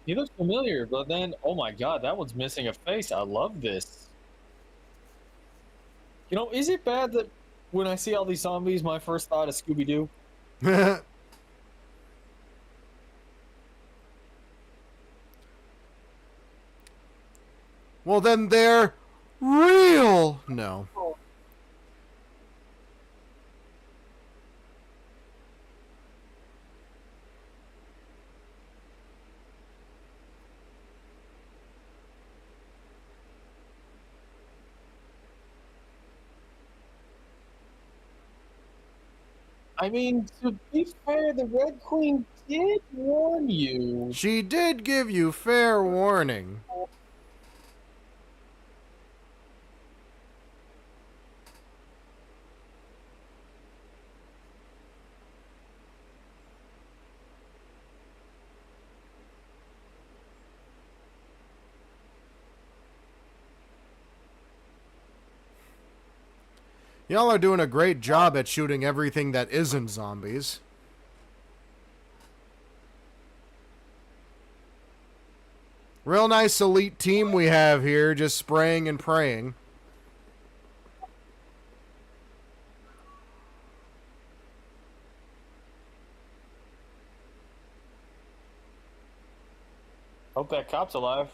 He looks familiar, but then, oh my god, that one's missing a face. I love this. You know, is it bad that when I see all these zombies, my first thought is Scooby-Doo? Well, then they're real. No. I mean, to be fair, the Red Queen did warn you. She did give you fair warning. Y'all are doing a great job at shooting everything that isn't zombies. Real nice elite team we have here, just spraying and praying. Hope that cop's alive.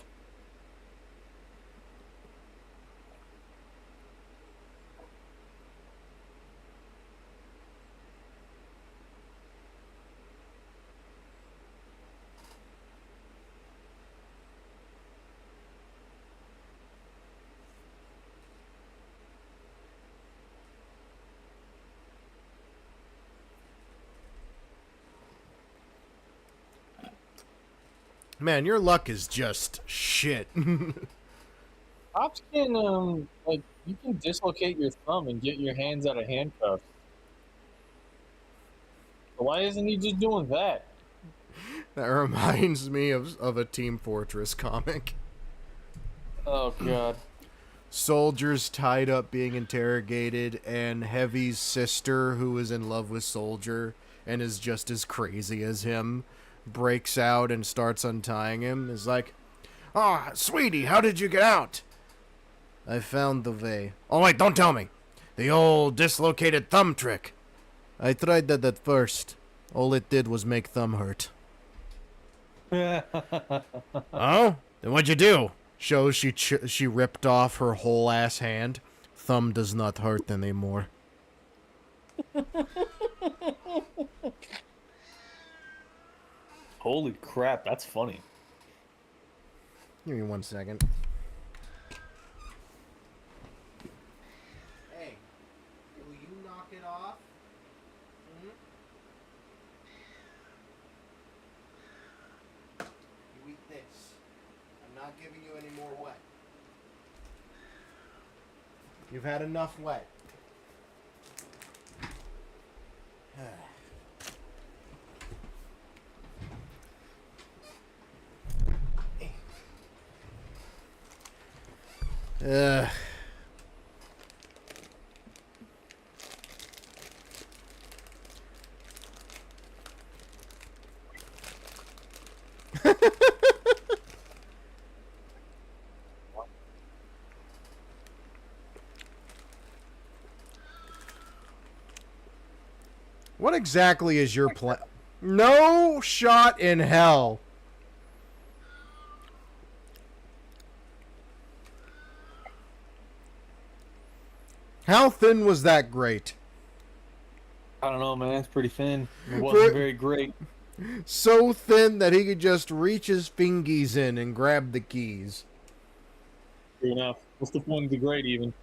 Man, your luck is just shit. Cops can, like, you can dislocate your thumb and get your hands out of handcuffs. So why isn't he just doing that? That reminds me of a Team Fortress comic. Oh, God. Soldiers tied up being interrogated, and Heavy's sister, who is in love with Soldier and is just as crazy as him, breaks out and starts untying him. Is like, "Ah, sweetie, how did you get out?" "I found the way." "Oh, wait, don't tell me. The old dislocated thumb trick." "I tried that at first. All it did was make thumb hurt." "Oh? Then what'd you do?" Shows she ripped off her whole ass hand. "Thumb does not hurt anymore." Holy crap, that's funny. Give me 1 second. Hey, will you knock it off? You eat this. I'm not giving you any more wet. You've had enough wet. Ugh. What exactly is your plan? No shot in hell. How thin was that grate? I don't know, man. It's pretty thin. It wasn't For, very great. so thin that he could just reach his fingies in and grab the keys. True enough. What's the point of the grate, even?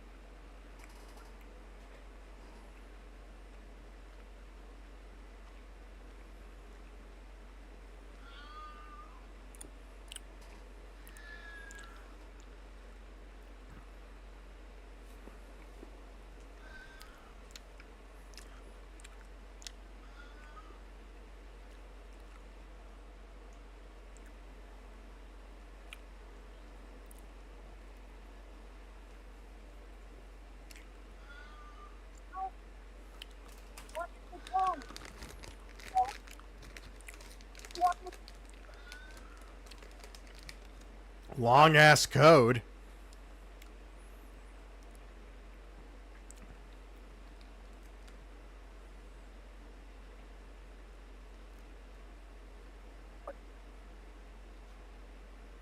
Long ass code.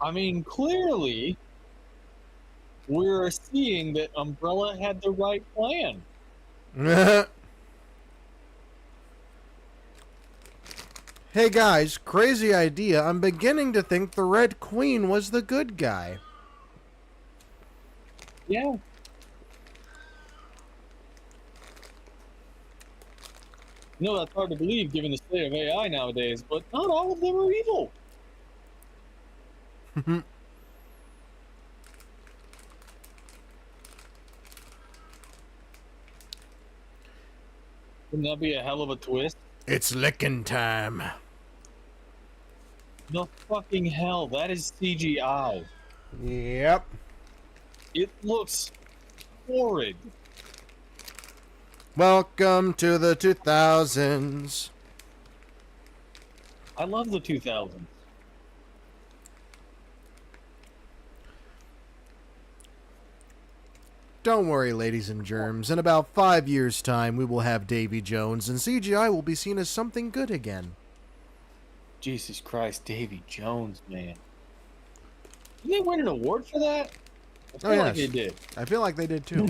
I mean, clearly, we're seeing that Umbrella had the right plan. Hey guys, crazy idea. I'm beginning to think the Red Queen was the good guy. Yeah. No, that's hard to believe given the state of AI nowadays, but not all of them are evil. Wouldn't that be a hell of a twist? It's licking time. No fucking hell, that is CGI. Yep. It looks horrid. Welcome to the 2000s. I love the 2000s. Don't worry, ladies and germs. In about 5 years' time, we will have Davy Jones, and CGI will be seen as something good again. Jesus Christ, Davy Jones, man. Didn't they win an award for that? I feel like they did. I feel like they did too.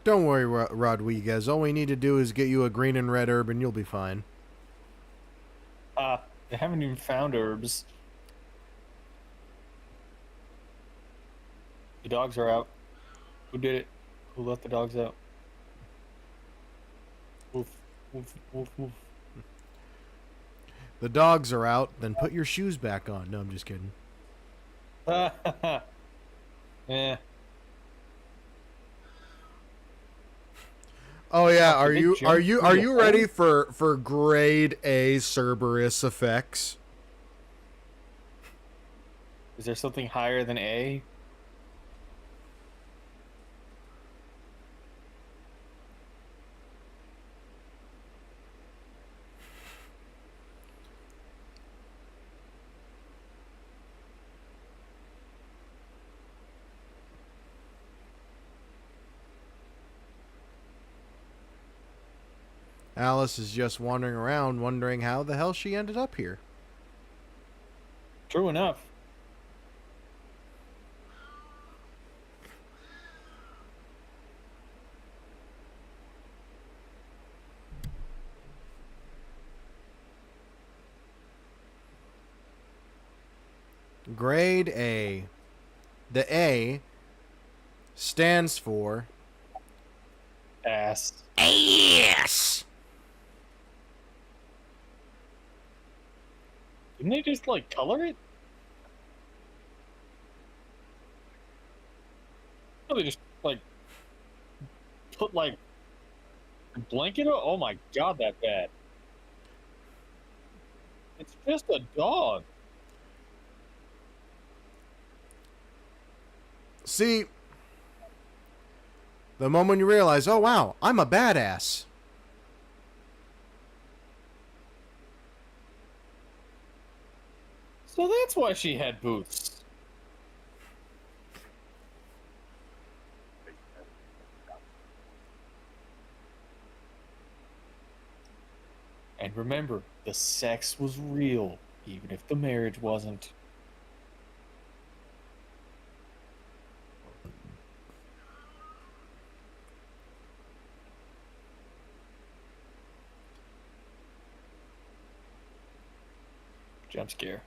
Don't worry, Rodriguez. All we need to do is get you a green and red herb, and you'll be fine. They haven't even found herbs. The dogs are out. Who did it? Who let the dogs out? Woof, woof, woof, woof. The dogs are out. Then put your shoes back on. No, I'm just kidding. Yeah. Oh yeah, are Big you jump. ready for grade A Cerberus effects? Is there something higher than A? Alice is just wandering around, wondering how the hell she ended up here. True enough. Grade A. The A stands for Ass. ass. Didn't they just like color it? No, they just like put like a blanket. Oh my god, that bad. It's just a dog. See, the moment you realize, oh wow, I'm a badass. So that's why she had boots. And remember, the sex was real, even if the marriage wasn't. Jump scare.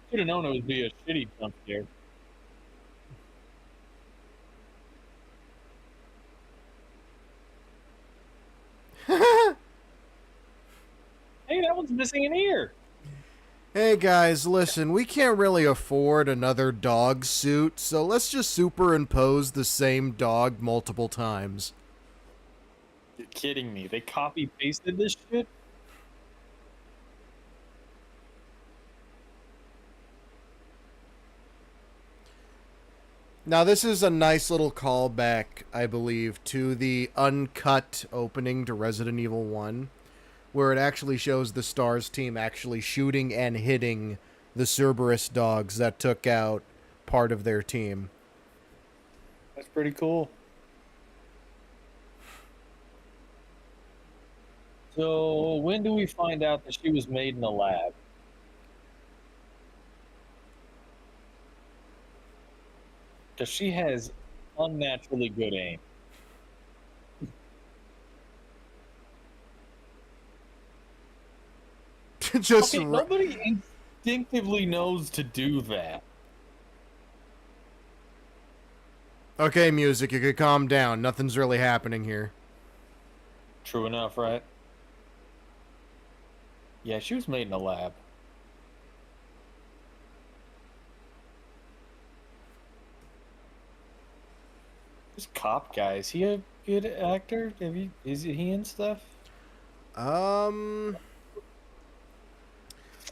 Should have known it would be a shitty jump scare. Hey, that one's missing an ear. Hey guys, listen, we can't really afford another dog suit, so let's just superimpose the same dog multiple times. You're kidding me. They copy pasted this shit? Now, this is a nice little callback, I believe, to the uncut opening to Resident Evil 1, where it actually shows the STARS team actually shooting and hitting the Cerberus dogs that took out part of their team. That's pretty cool. So, when do we find out that she was made in a lab? Because she has unnaturally good aim. Just Okay, nobody instinctively knows to do that. Okay, music, you could calm down. Nothing's really happening here. True enough, right? Yeah, she was made in a lab. This cop guy, is he a good actor? Is he in stuff?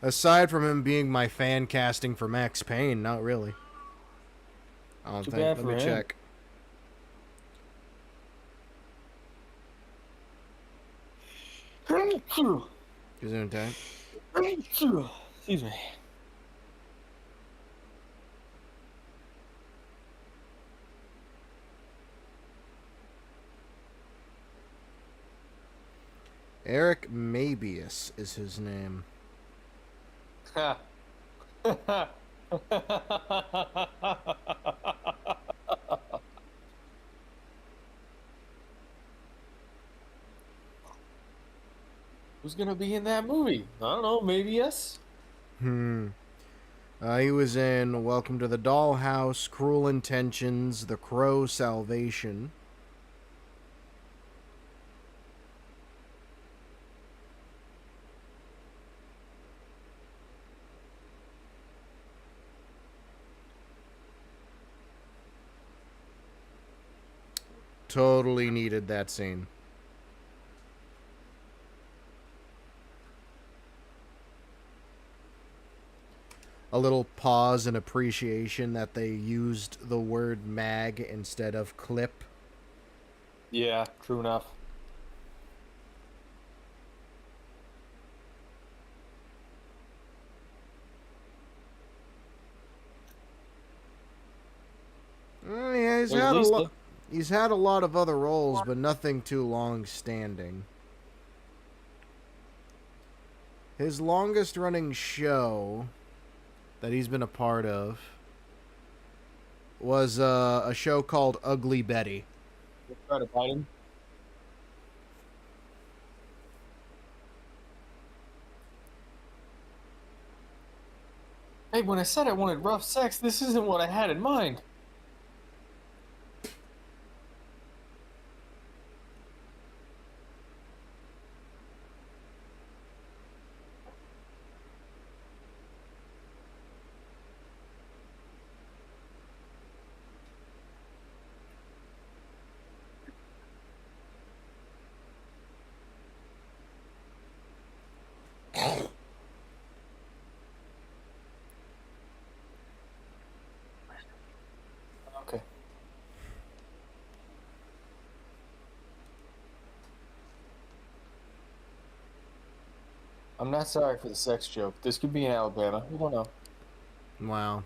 Aside from him being my fan casting for Max Payne, not really. I don't Too think. bad Let for me him. check. Gesundheit. Excuse me. Eric Mabius is his name. Who's gonna be in that movie? I don't know. Maybe yes. He was in Welcome to the Dollhouse, Cruel Intentions, The Crow, Salvation. Totally needed that scene. A little pause and appreciation that they used the word mag instead of clip. Yeah, true enough. Yeah, There's Lisa. he's had a lot of other roles, but nothing too long-standing. His longest-running show that he's been a part of was a show called Ugly Betty. Let's try to bite him. Hey, when I said I wanted rough sex, this isn't what I had in mind. I'm not sorry for the sex joke. This could be in Alabama. We don't know. Wow.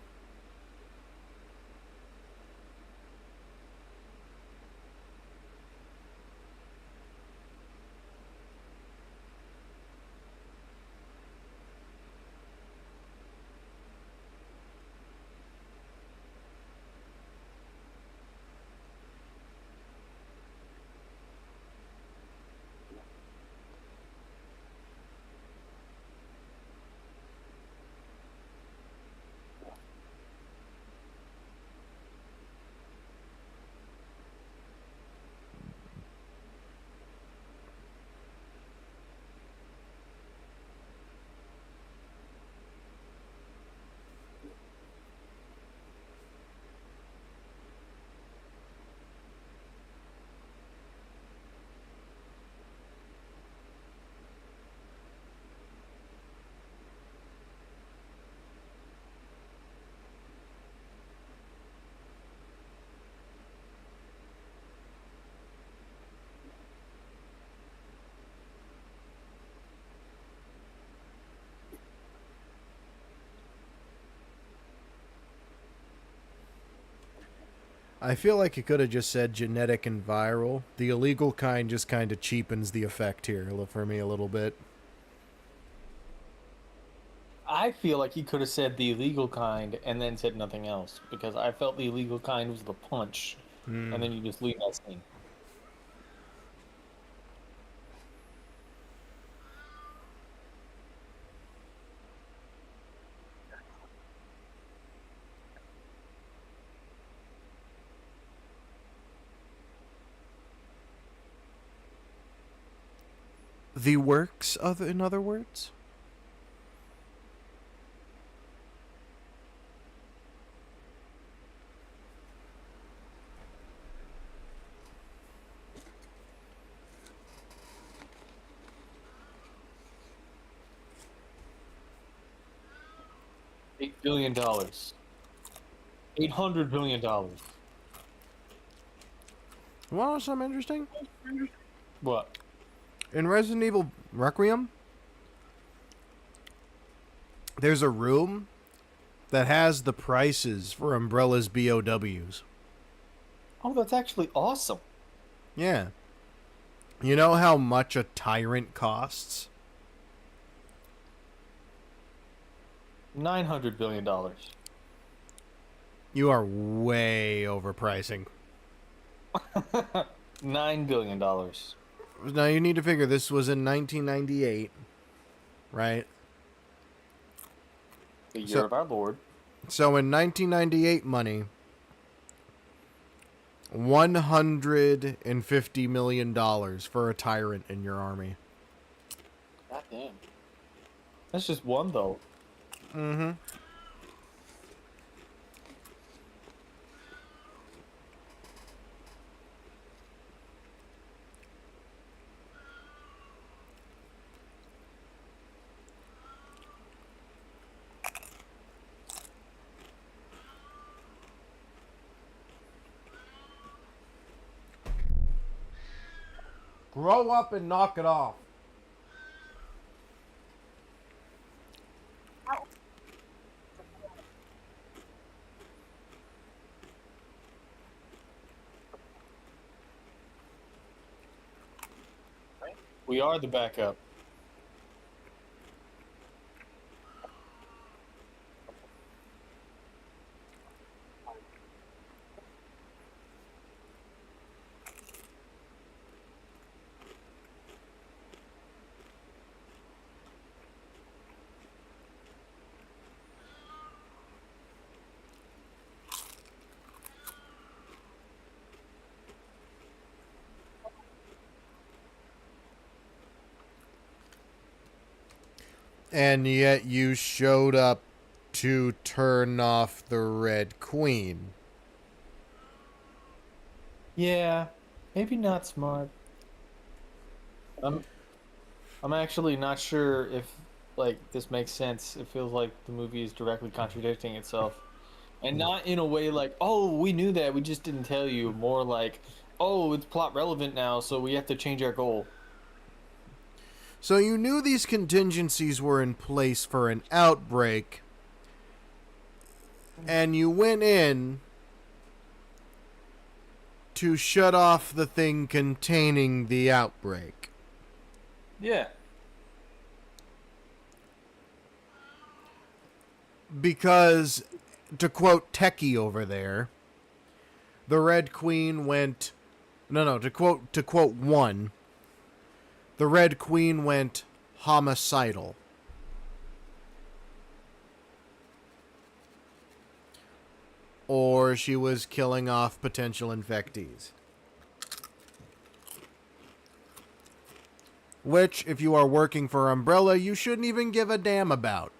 I feel like it could have just said genetic and viral. The illegal kind just kind of cheapens the effect here for me a little bit. I feel like he could have said the illegal kind and then said nothing else because I felt the illegal kind was the punch, and then you just leave that scene. The works, in other words? $8 billion. $800 billion. Well, something interesting. What? In Resident Evil Requiem, there's a room that has the prices for Umbrella's BOWs. Oh, that's actually awesome. Yeah. You know how much a tyrant costs? $900 billion. You are way overpricing. $9 billion. Now you need to figure this was in 1998, right? The year So- of our Lord. So in 1998 money, $150 million for a tyrant in your army. God damn. That's just one though. Mm-hmm. Grow up and knock it off. We are the backup. And yet you showed up to turn off the Red Queen. Yeah, maybe not smart. I'm I'm actually not sure if like this makes sense. It feels like the movie is directly contradicting itself. And not in a way like, "Oh, we knew that, we just didn't tell you." More like, "Oh, it's plot relevant now, so we have to change our goal." So you knew these contingencies were in place for an outbreak, and you went in to shut off the thing containing the outbreak. Yeah. Because, to quote Techie over there, the Red Queen went... No, to quote one, the Red Queen went homicidal. Or she was killing off potential infectees. Which, if you are working for Umbrella, you shouldn't even give a damn about.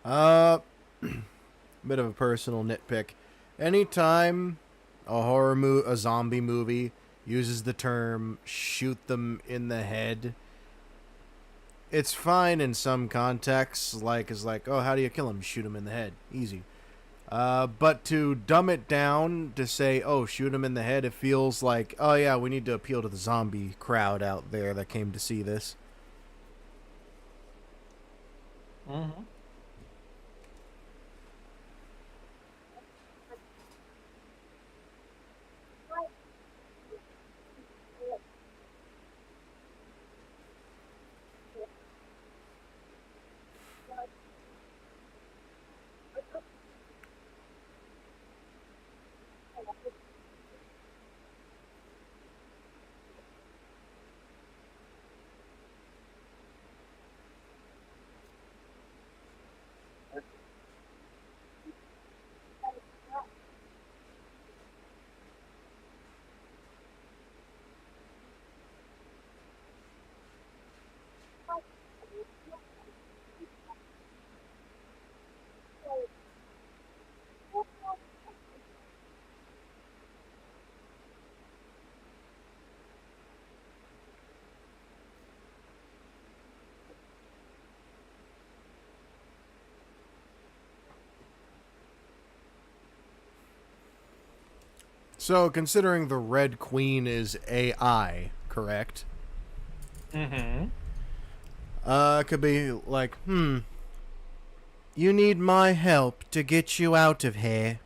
Yeah. Bit of a personal nitpick. Anytime a zombie movie uses the term "shoot them in the head," it's fine in some contexts. Oh, how do you kill him? Shoot him in the head, easy. But to dumb it down to say, oh, shoot him in the head, it feels like, oh yeah, we need to appeal to the zombie crowd out there that came to see this. Mm-hmm. So, considering the Red Queen is AI, correct? Mm-hmm. Could be like, you need my help to get you out of here.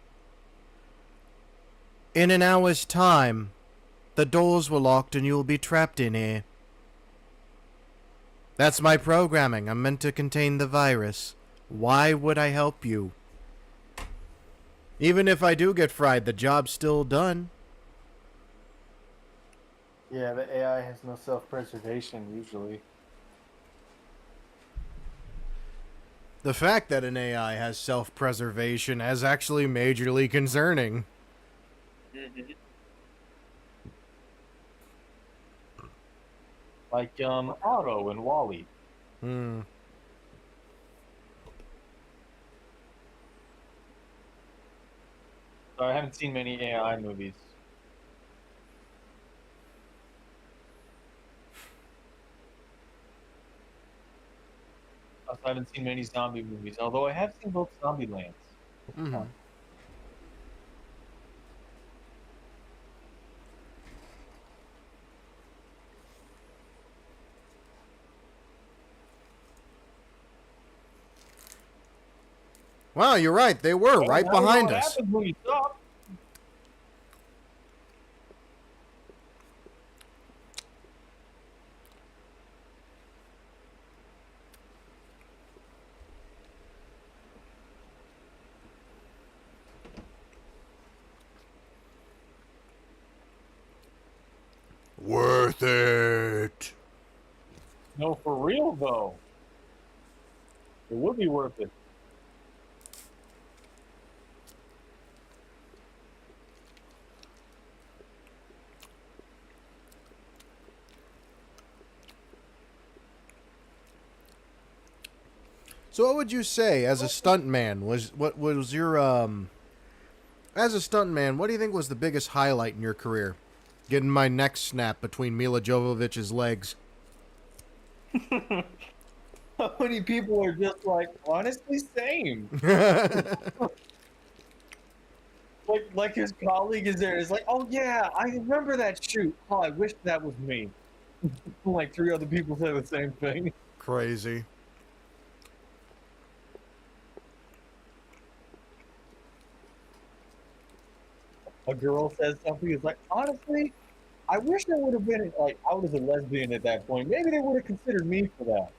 In an hour's time, the doors were locked and you'll be trapped in here. That's my programming. I'm meant to contain the virus. Why would I help you? Even if I do get fried, the job's still done. Yeah, the AI has no self-preservation usually. The fact that an AI has self-preservation is actually majorly concerning. Mm-hmm. Like Otto and Wally. Hmm. So I haven't seen many AI movies. Also, I haven't seen many zombie movies, although I have seen both Zombie Lands. Mm-hmm. Wow, you're right. They were Well, right now we know behind what us. happens when you stop. Worth it. No, for real though. It would be worth it. So, what would you say as a stuntman? What was your as a stuntman? What do you think was the biggest highlight in your career? Getting my neck snapped between Mila Jovovich's legs. How many people are just like, honestly, same. Like his colleague is there. Is like, oh yeah, I remember that shoot. Oh, I wish that was me. Like three other people say the same thing. Crazy. A girl says something. It's like, honestly, I wish there would have been like I was a lesbian at that point. Maybe they would have considered me for that.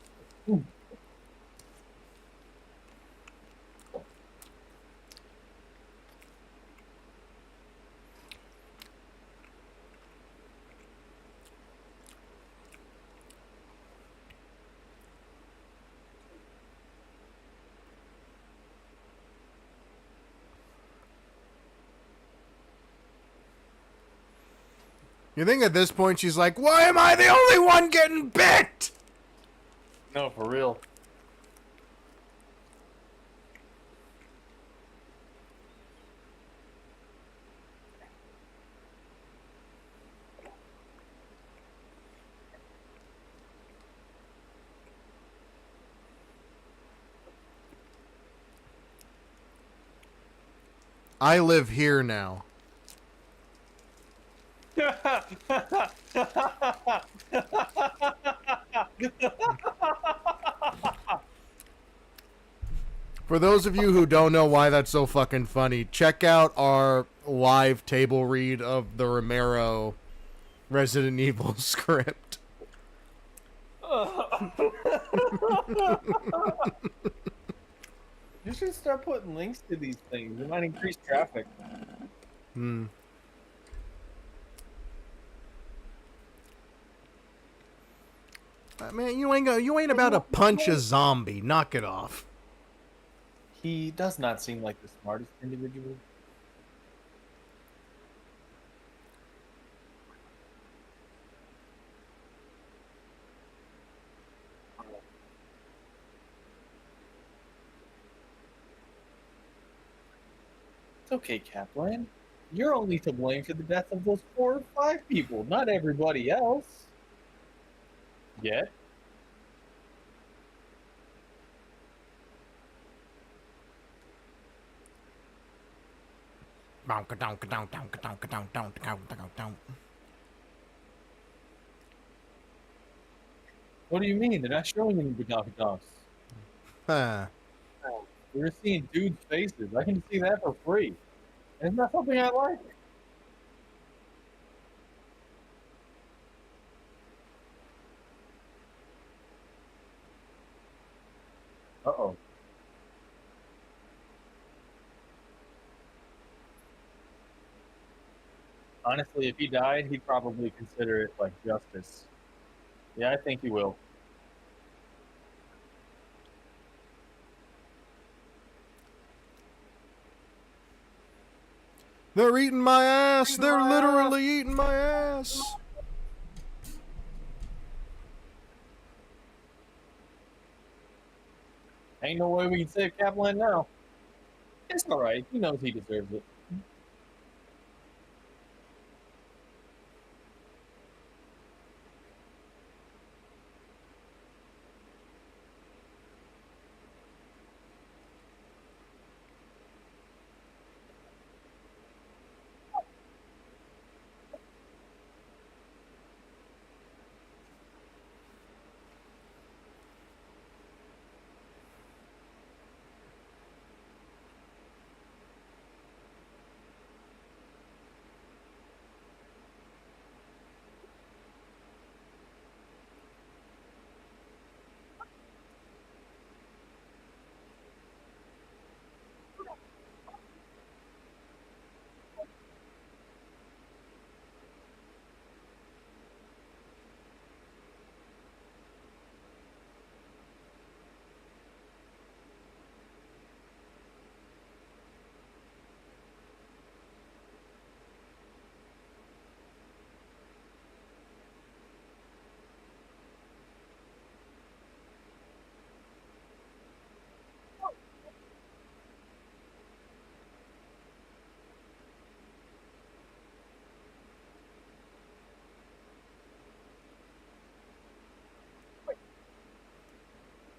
You think at this point she's like, why am I the only one getting bit? No, for real. I live here now. For those of you who don't know why that's so fucking funny, check out our live table read of the Romero Resident Evil script. You should start putting links to these things. It might increase traffic. Hmm. Man, you ain't about to punch a zombie. Knock it off. He does not seem like the smartest individual. It's okay, Kaplan. You're only to blame for the death of those 4 or 5 people, not everybody else. Yet. What do you mean? They're not showing any Badonks. Huh. We're seeing dudes' faces. I can see that for free. Isn't that something I like? Uh-oh. Honestly, if he died, he'd probably consider it like justice. Yeah, I think he will. They're eating my ass. They're literally eating my ass. Ain't no way we can save Kaplan now. It's all right. He knows he deserves it.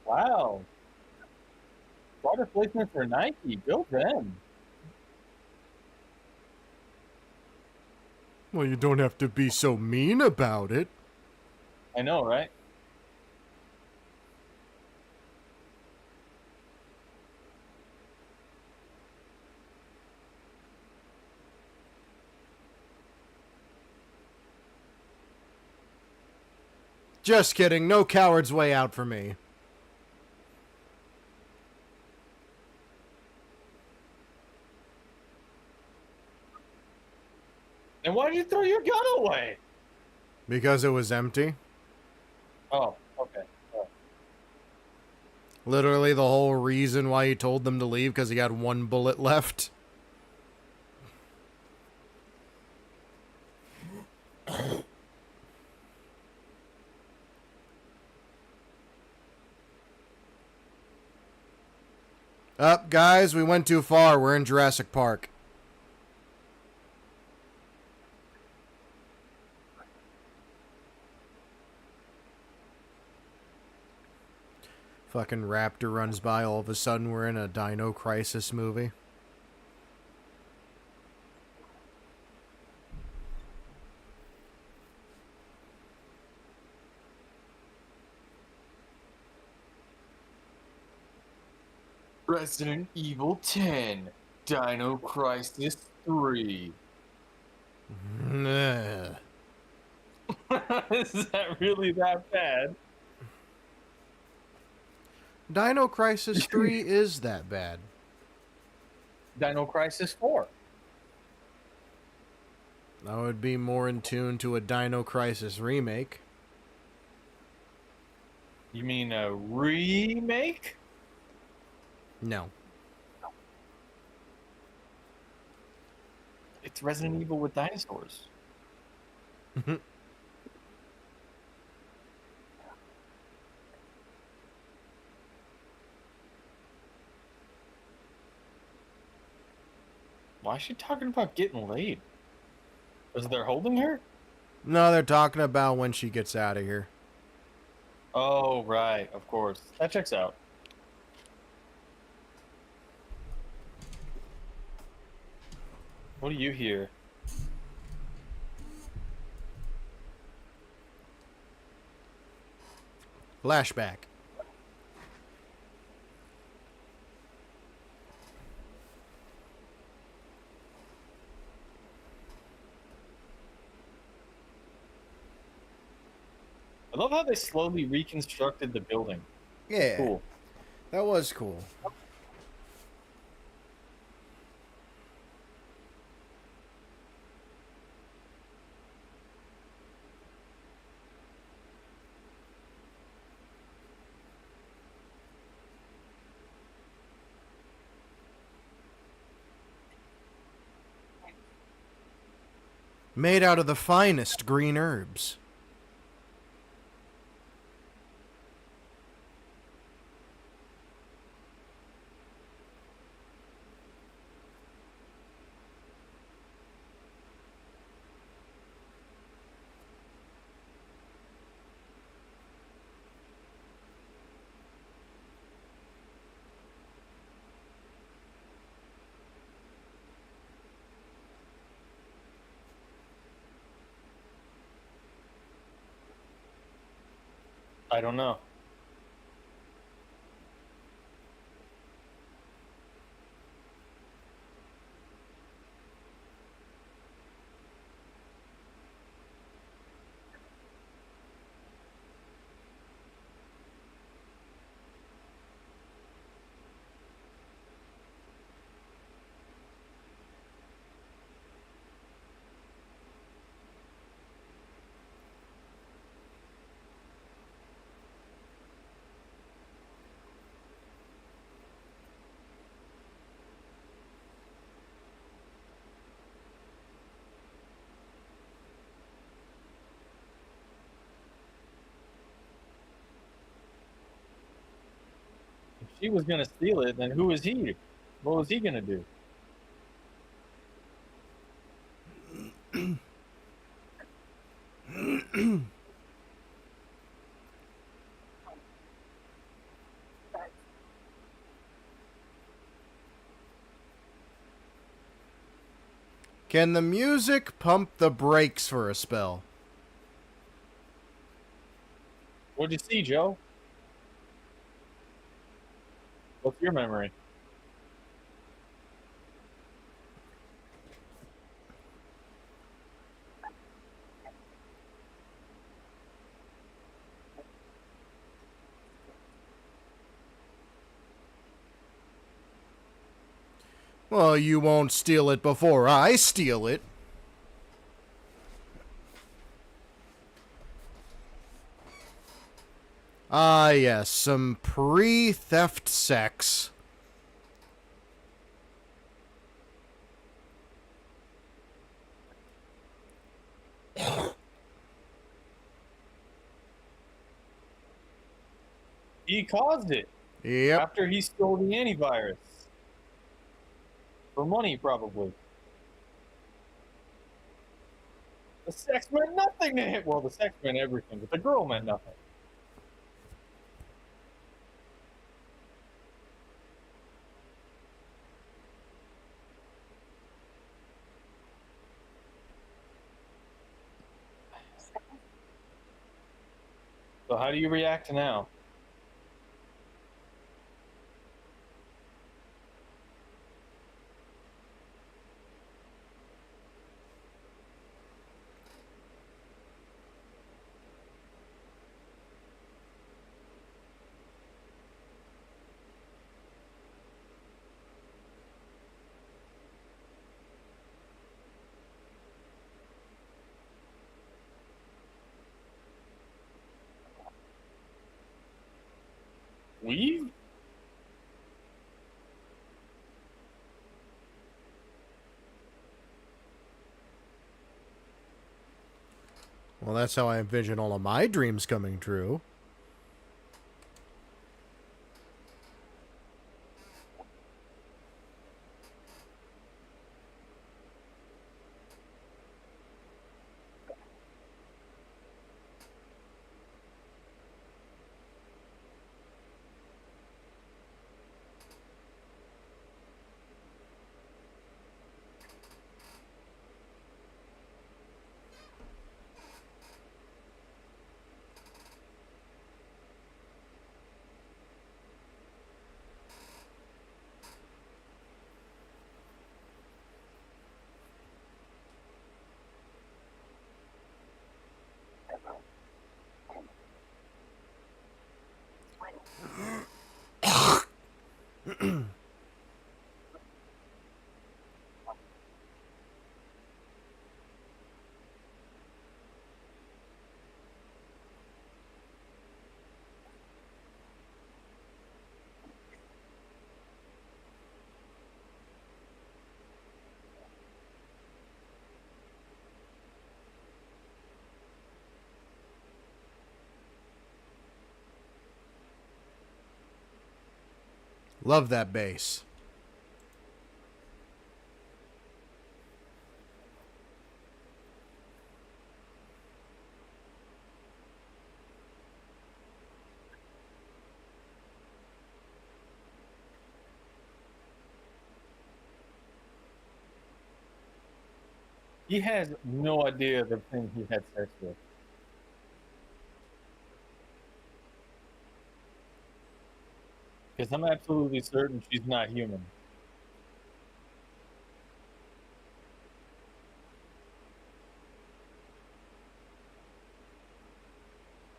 Wow. Water placement for Nike. Go them. Well, you don't have to be so mean about it. I know, right? Just kidding. No coward's way out for me. And why did you throw your gun away? Because it was empty. Oh, okay. Oh. Literally the whole reason why he told them to leave, because he had one bullet left. Up, guys, we went too far. We're in Jurassic Park. Fucking raptor runs by. All of a sudden, we're in a Dino Crisis movie. Resident Evil 10. Dino Crisis 3. Ugh. Is that really that bad? Dino Crisis 3 is that bad. Dino Crisis 4. I would be more in tune to a Dino Crisis remake. You mean a remake? No. It's Resident Evil with dinosaurs. Why is she talking about getting laid? Is they're holding her? No, they're talking about when she gets out of here. Oh, right. Of course. That checks out. What do you hear? Flashback. I love how they slowly reconstructed the building. That's Yeah, cool. that was cool. Made out of the finest green herbs. I don't know. If she was gonna steal it, then who is he? What was he gonna do? Can the music pump the brakes for a spell? What'd you see, Joe? What's your memory? Well, you won't steal it before I steal it. Ah, yes, some pre-theft sex. He caused it Yep. after he stole the antivirus. For money, probably. The sex meant nothing to him. Well, the sex meant everything, but the girl meant nothing. So how do you react now? Leave? Well, that's how I envision all of my dreams coming true. Love that bass. He has no idea the thing he had sex with. Because I'm absolutely certain she's not human.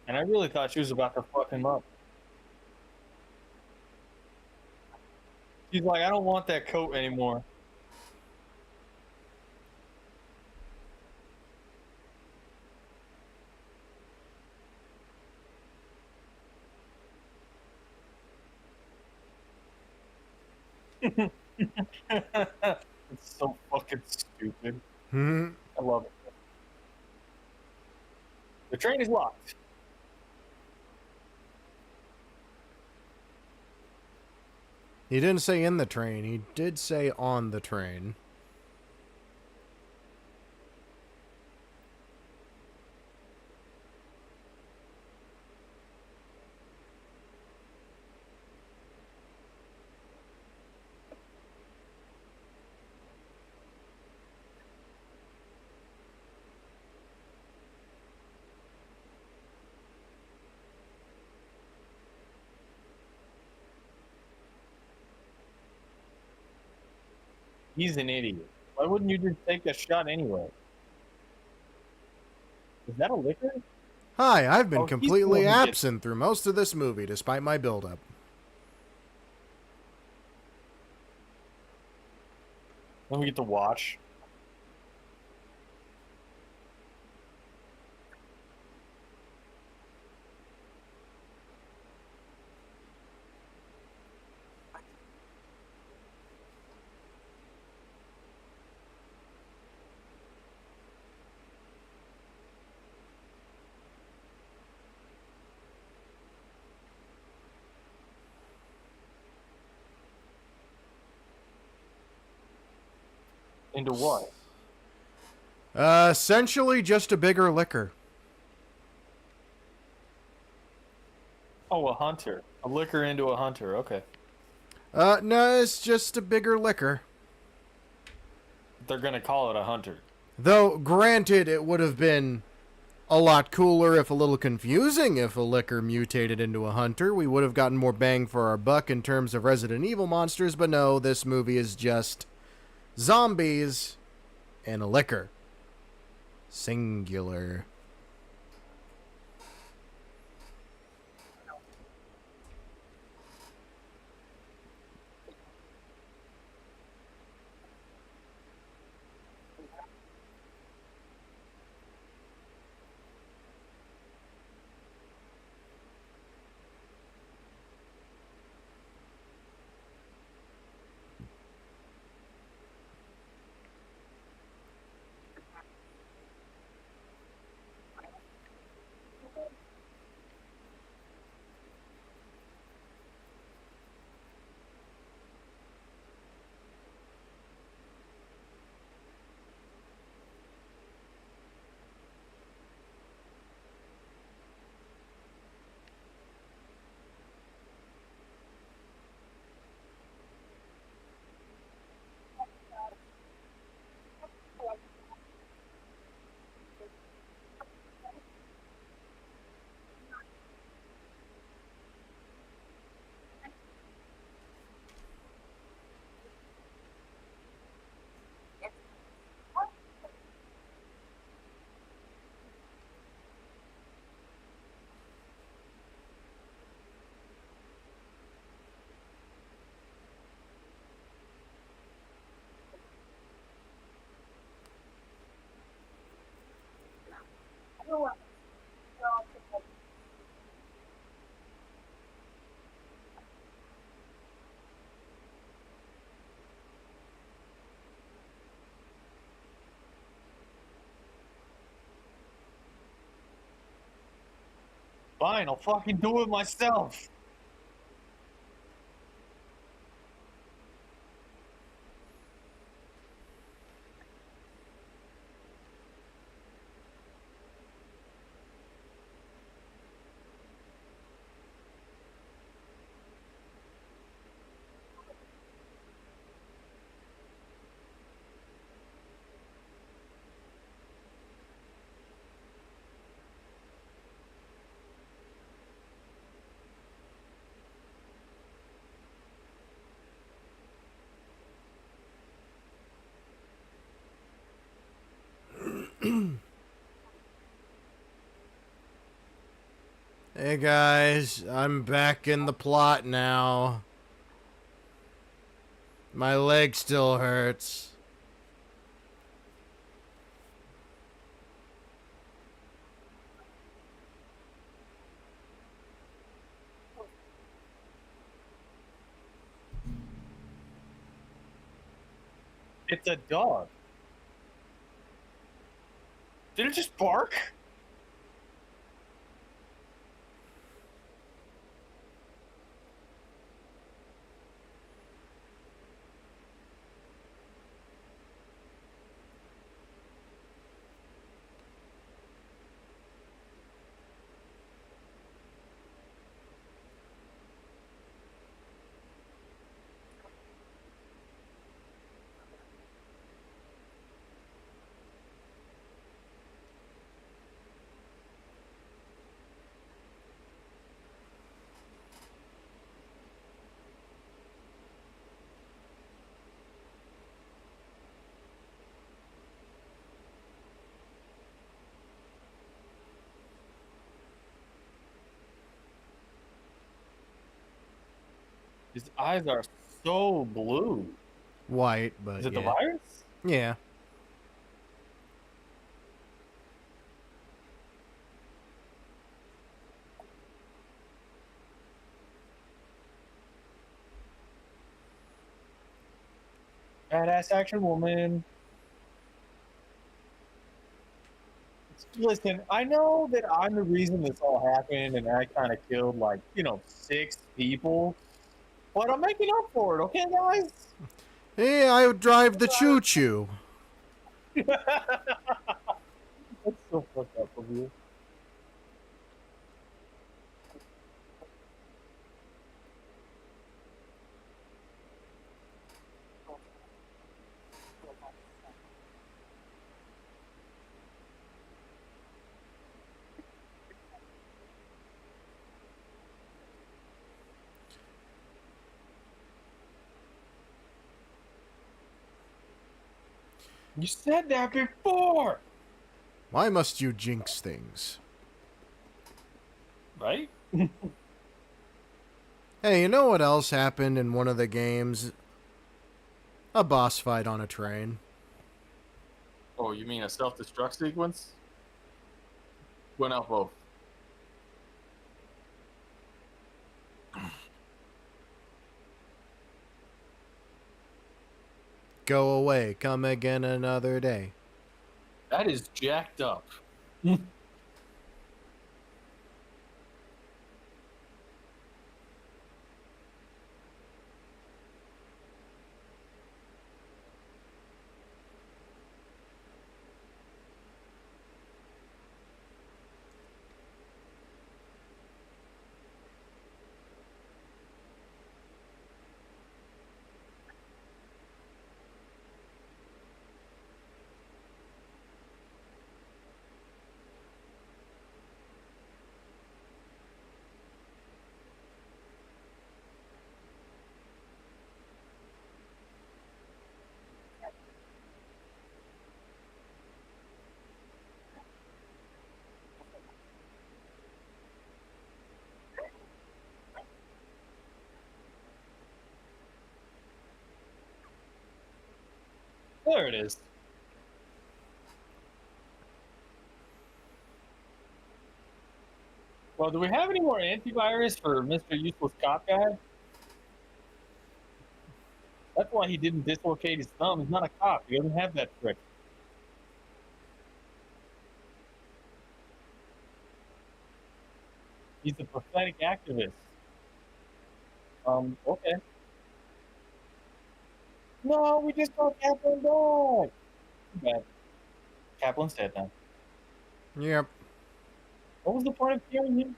And I really thought she was about to fuck him up. She's like, I don't want that coat anymore. It's so fucking stupid. Hmm. I love it. The train is locked. He didn't say in the train. He did say on the train. He's an idiot. Why wouldn't you just take a shot anyway? Is that a liquor? Hi, I've been Oh, he's the one completely who gets- absent through most of this movie, despite my build-up. Then we get to watch. Into what? Essentially just a bigger liquor. Oh, a hunter. A liquor into a hunter. Okay. No, it's just a bigger liquor. They're gonna call it a hunter. Though, granted, it would have been a lot cooler, if a little confusing, if a liquor mutated into a hunter. We would have gotten more bang for our buck in terms of Resident Evil monsters, but no, this movie is just zombies and a liquor. Singular. Fine, I'll fucking do it myself. Hey guys, I'm back in the plot now. My leg still hurts. It's a dog. Did it just bark? His eyes are so blue. White, but Is it yeah. the virus? Yeah. Badass action woman. Listen, I know that I'm the reason this all happened and I kind of killed, like, 6 people, but I'm making up for it, okay, guys? Hey, I drive the choo-choo. That's so fucked up of you. You said that before, Why must you jinx things? right? Hey, you know what else happened in one of the games? A boss fight on a train. Oh, you mean a self-destruct sequence? Went out both. Go away, come again another day. That is jacked up. There it is. Well, do we have any more antivirus for Mr. Useless Cop Guy? That's why he didn't dislocate his thumb. He's not a cop. He doesn't have that trick. He's a pathetic activist. Okay. No, we just got Kaplan back. Too bad. Kaplan's dead now. Yep. What was the point of killing him?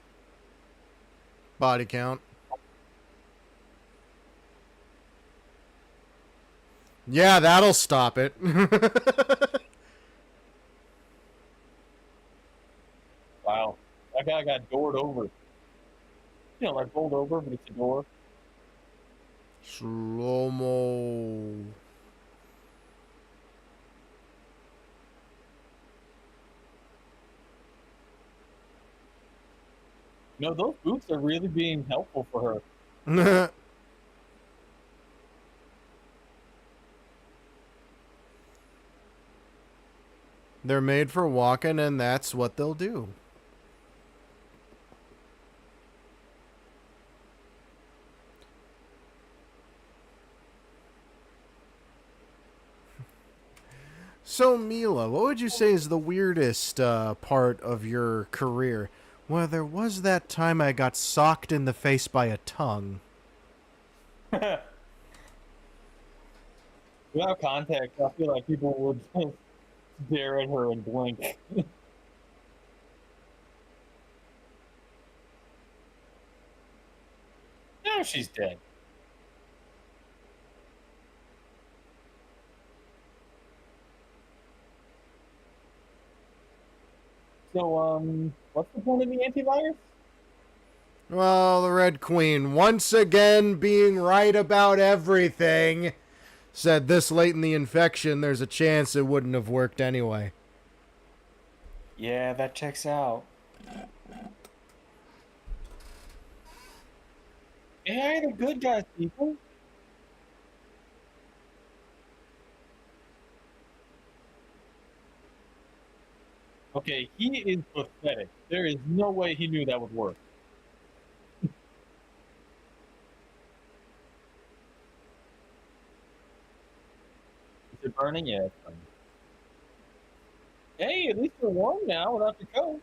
Body count. Yeah, that'll stop it. Wow. That guy got doored over. You know, like bowled over, but it's a door. Slow-mo. You know, those boots are really being helpful for her. They're made for walking, and that's what they'll do. So, Mila, what would you say is the weirdest part of your career? Well, there was that time I got socked in the face by a tongue. Without context, I feel like people would just stare at her and blink. Now she's dead. So, what's the point of the antivirus? Well, the Red Queen, once again being right about everything, said this late in the infection, there's a chance it wouldn't have worked anyway. Yeah, that checks out. AI are the good guys, people. Okay, he is pathetic. There is no way he knew that would work. Is it burning? Yeah, it's burning. Hey, at least we're warm now without the coat.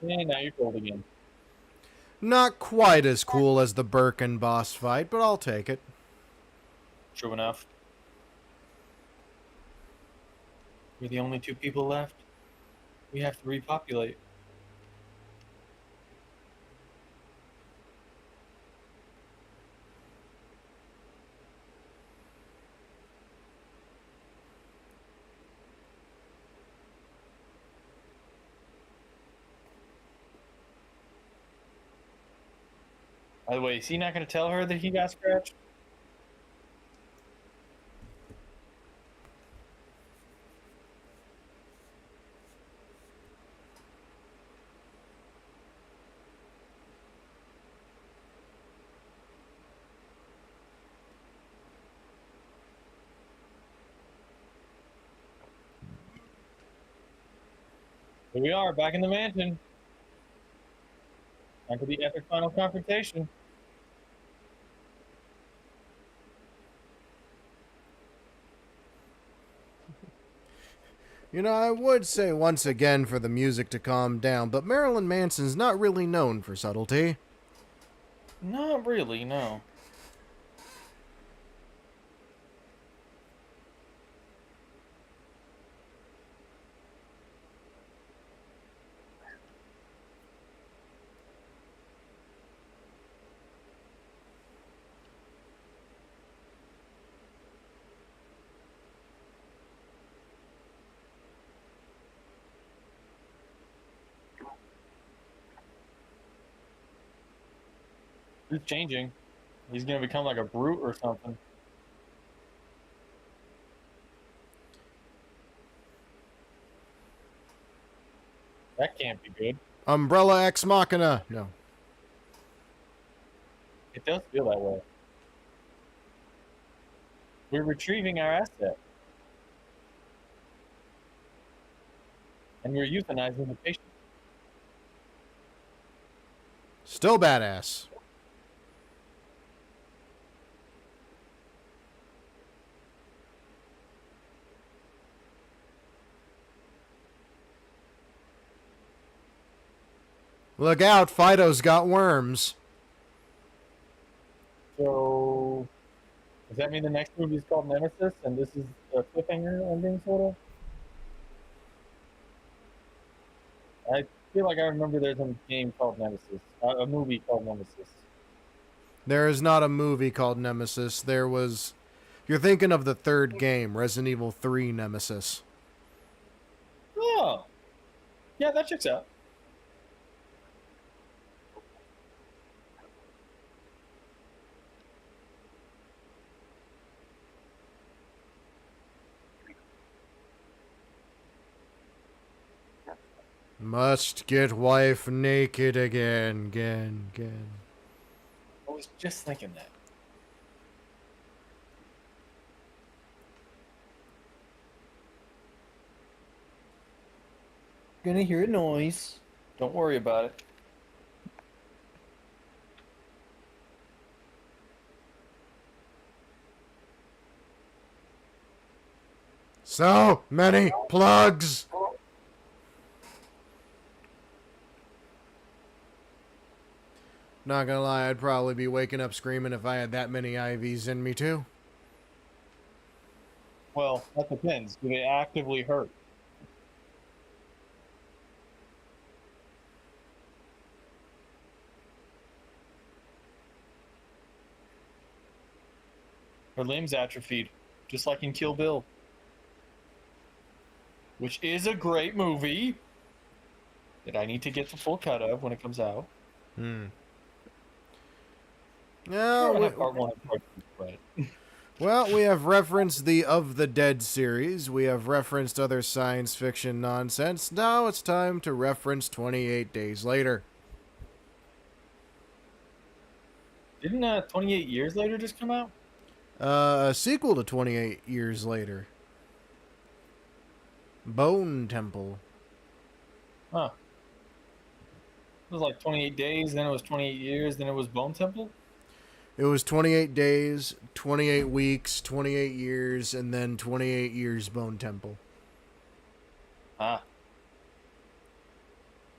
Yeah, now you're cold again. Not quite as cool as the Birkin boss fight, but I'll take it. True enough. We're the only two people left. We have to repopulate. By the way, is he not going to tell her that he got scratched? Here we are, back in the mansion. Time for the epic final confrontation. You know, I would say once again for the music to calm down, but Marilyn Manson's not really known for subtlety. Not really, no. He's changing. He's gonna become like a brute or something. That can't be good. Umbrella Ex Machina. No. It does feel that way. We're retrieving our asset. And we're euthanizing the patient. Still badass. Look out, Fido's got worms. So, does that mean the next movie is called Nemesis, and this is a cliffhanger ending, sort of? I feel like I remember there's a game called Nemesis, a movie called Nemesis. There is not a movie called Nemesis. There was... You're thinking of the third game, Resident Evil 3 Nemesis. Oh, yeah, that checks out. Must get wife naked again. I was just thinking that. Gonna hear a noise. Don't worry about it. So many plugs! Not gonna lie, I'd probably be waking up screaming if I had that many IVs in me too. Well, that depends. Do they actively hurt? Her limbs atrophied, just like in Kill Bill. Which is a great movie that I need to get the full cut of when it comes out. No, Part one and part two, but well, we have referenced the Of the Dead series. We have referenced other science fiction nonsense. Now it's time to reference 28 Days Later. didn't 28 Years Later just come out? A sequel to 28 Years Later. Bone Temple. Huh. It was like 28 days, then it was 28 years, then it was Bone Temple? It was 28 days, 28 weeks, 28 years, and then 28 years Bone Temple. Ah.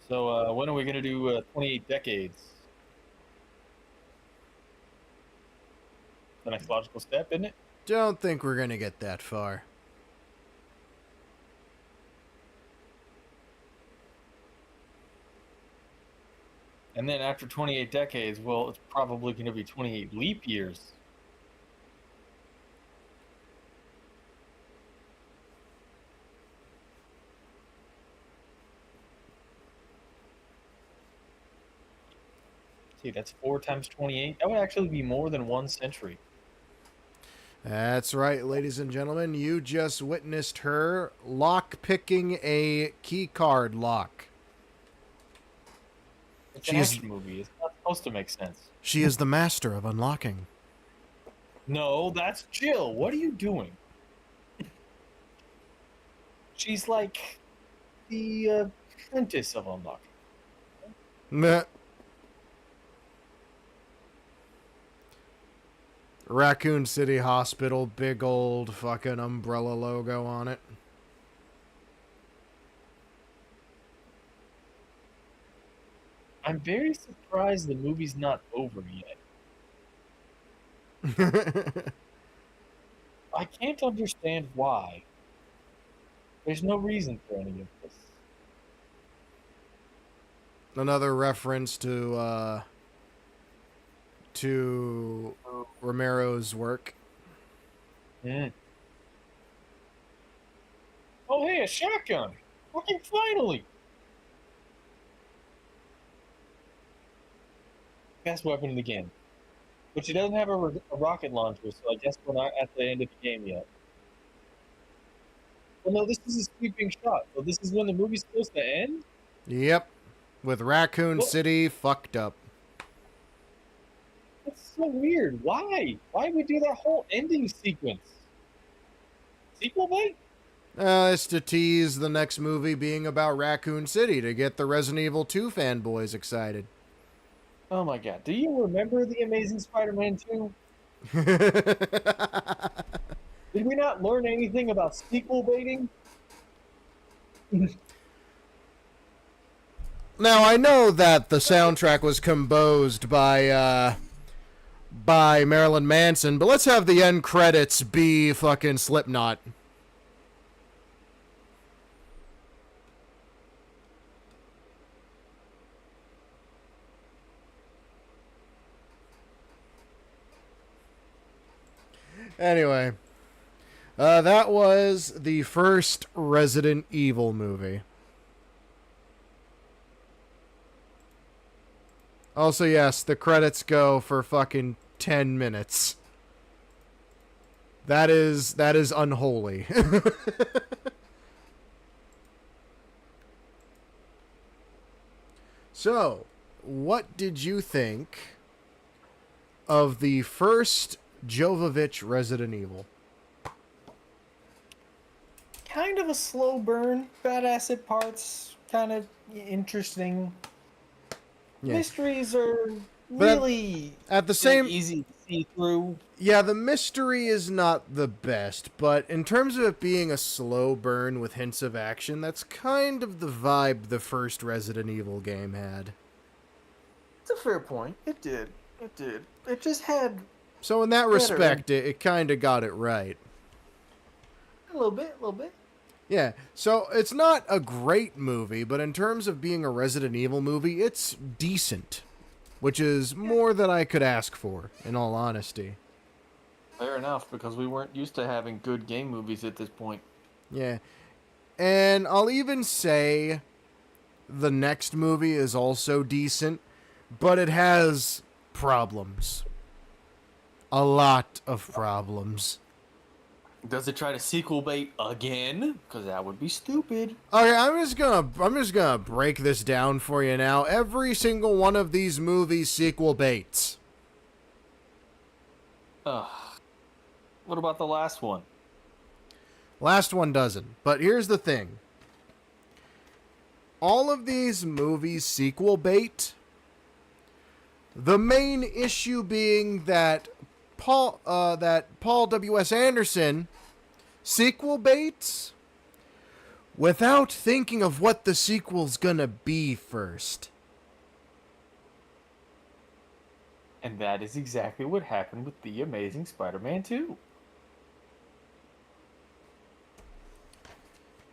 So when are we going to do 28 decades? The next logical step, isn't it? Don't think we're gonna get that far. And then after 28 decades, well, it's probably going to be 28 leap years. See, that's 4 times 28. That would actually be more than 1 century. That's right, ladies and gentlemen. You just witnessed her lock-picking a keycard lock. It's an action movie. It's not supposed to make sense. She is the master of unlocking. No, that's Jill. What are you doing? She's like the apprentice of unlocking. Meh. Raccoon City Hospital, big old fucking umbrella logo on it. I'm very surprised the movie's not over yet. I can't understand why. There's no reason for any of this. Another reference to Romero's work. Mm. Oh, hey, a shotgun! Fucking finally! Best weapon in the game. But she doesn't have a rocket launcher, so I guess we're not at the end of the game yet. Well, no, this is a sweeping shot. So this is when the movie's supposed to end? Yep. With Raccoon City fucked up. That's so weird. Why? Why would we do that whole ending sequence? Sequel, mate? It's to tease the next movie being about Raccoon City to get the Resident Evil 2 fanboys excited. Oh my god. Do you remember The Amazing Spider-Man 2? Did we not learn anything about sequel baiting? Now I know that the soundtrack was composed by Marilyn Manson, but let's have the end credits be fucking Slipknot. Anyway, that was the first Resident Evil movie. Also, yes, the credits go for fucking 10 minutes. That is unholy. So, what did you think of the first Jovovich Resident Evil? Kind of a slow burn, badass at parts, kind of interesting. Yeah. Mysteries are But really at the same easy to see through. Yeah, the mystery is not the best, but in terms of it being a slow burn with hints of action, that's kind of the vibe the first Resident Evil game had. It's a fair point. It did. It did. It just had So in that respect, it kind of got it right. a little bit, a little bit. Yeah, so it's not a great movie, but in terms of being a Resident Evil movie, it's decent. Which is more than I could ask for, in all honesty. Fair enough, because we weren't used to having good game movies at this point. Yeah. And I'll even say the next movie is also decent, but it has problems. A lot of problems. Does it try to sequel bait again? Because that would be stupid. Okay, I'm just gonna break this down for you now. Every single one of these movies sequel baits. What about the last one? Last one doesn't. But here's the thing. All of these movies sequel bait. The main issue being that Paul W.S. Anderson sequel baits without thinking of what the sequel's gonna be first. And that is exactly what happened with The Amazing Spider-Man 2.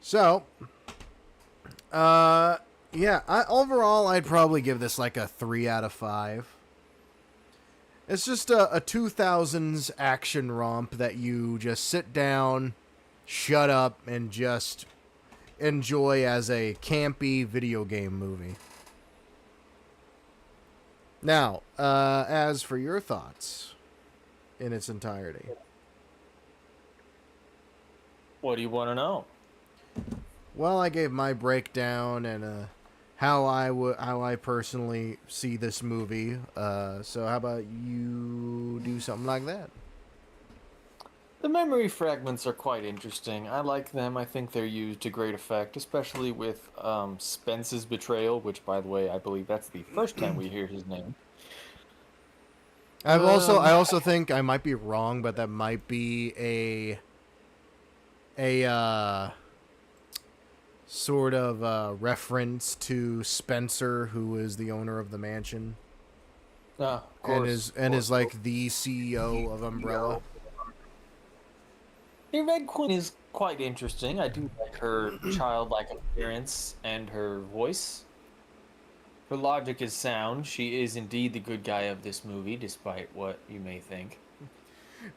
So, yeah, overall, I'd probably give this like a 3 out of 5. It's just a 2000s action romp that you just sit down, shut up, and just enjoy as a campy video game movie. Now, as for your thoughts in its entirety. What do you want to know? Well, I gave my breakdown and how I personally see this movie. So how about you do something like that? The memory fragments are quite interesting. I like them. I think they're used to great effect, especially with Spence's betrayal, which, by the way, I believe that's the first time we hear his name. I also think I might be wrong, but that might be a sort of reference to Spencer, who is the owner of the mansion. Of course, and is like the CEO of Umbrella. The Red Queen is quite interesting. I do like her childlike appearance and her voice. Her logic is sound. She is indeed the good guy of this movie, despite what you may think.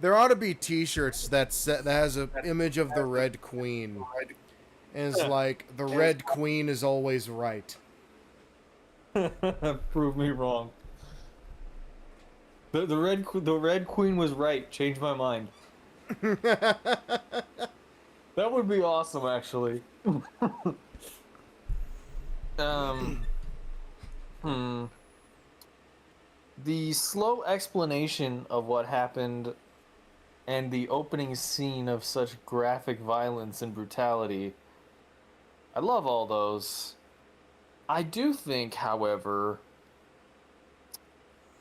There ought to be T-shirts that has an image of the Red Queen, and it's like the Red Queen is always right. Prove me wrong. The Red Queen was right. Change my mind. That would be awesome, actually. The slow explanation of what happened and the opening scene of such graphic violence and brutality, I love all those. I do think, however,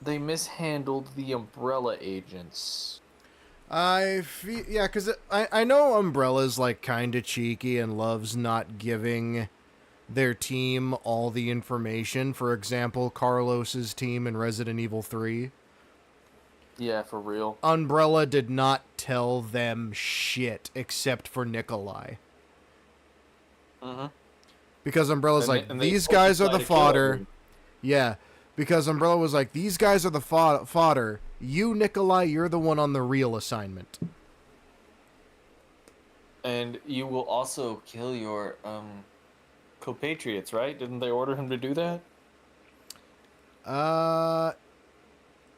they mishandled the Umbrella agents. I feel, yeah, because I know Umbrella's like kind of cheeky and loves not giving their team all the information. For example, Carlos's team in Resident Evil 3. Yeah, for real. Umbrella did not tell them shit except for Nikolai. Mm-hmm. Because Umbrella's And they these both guys are decide the to kill fodder. everyone. Yeah, because Umbrella was like, these guys are the fodder. You, Nikolai, you're the one on the real assignment. And you will also kill your compatriots, right? Didn't they order him to do that? I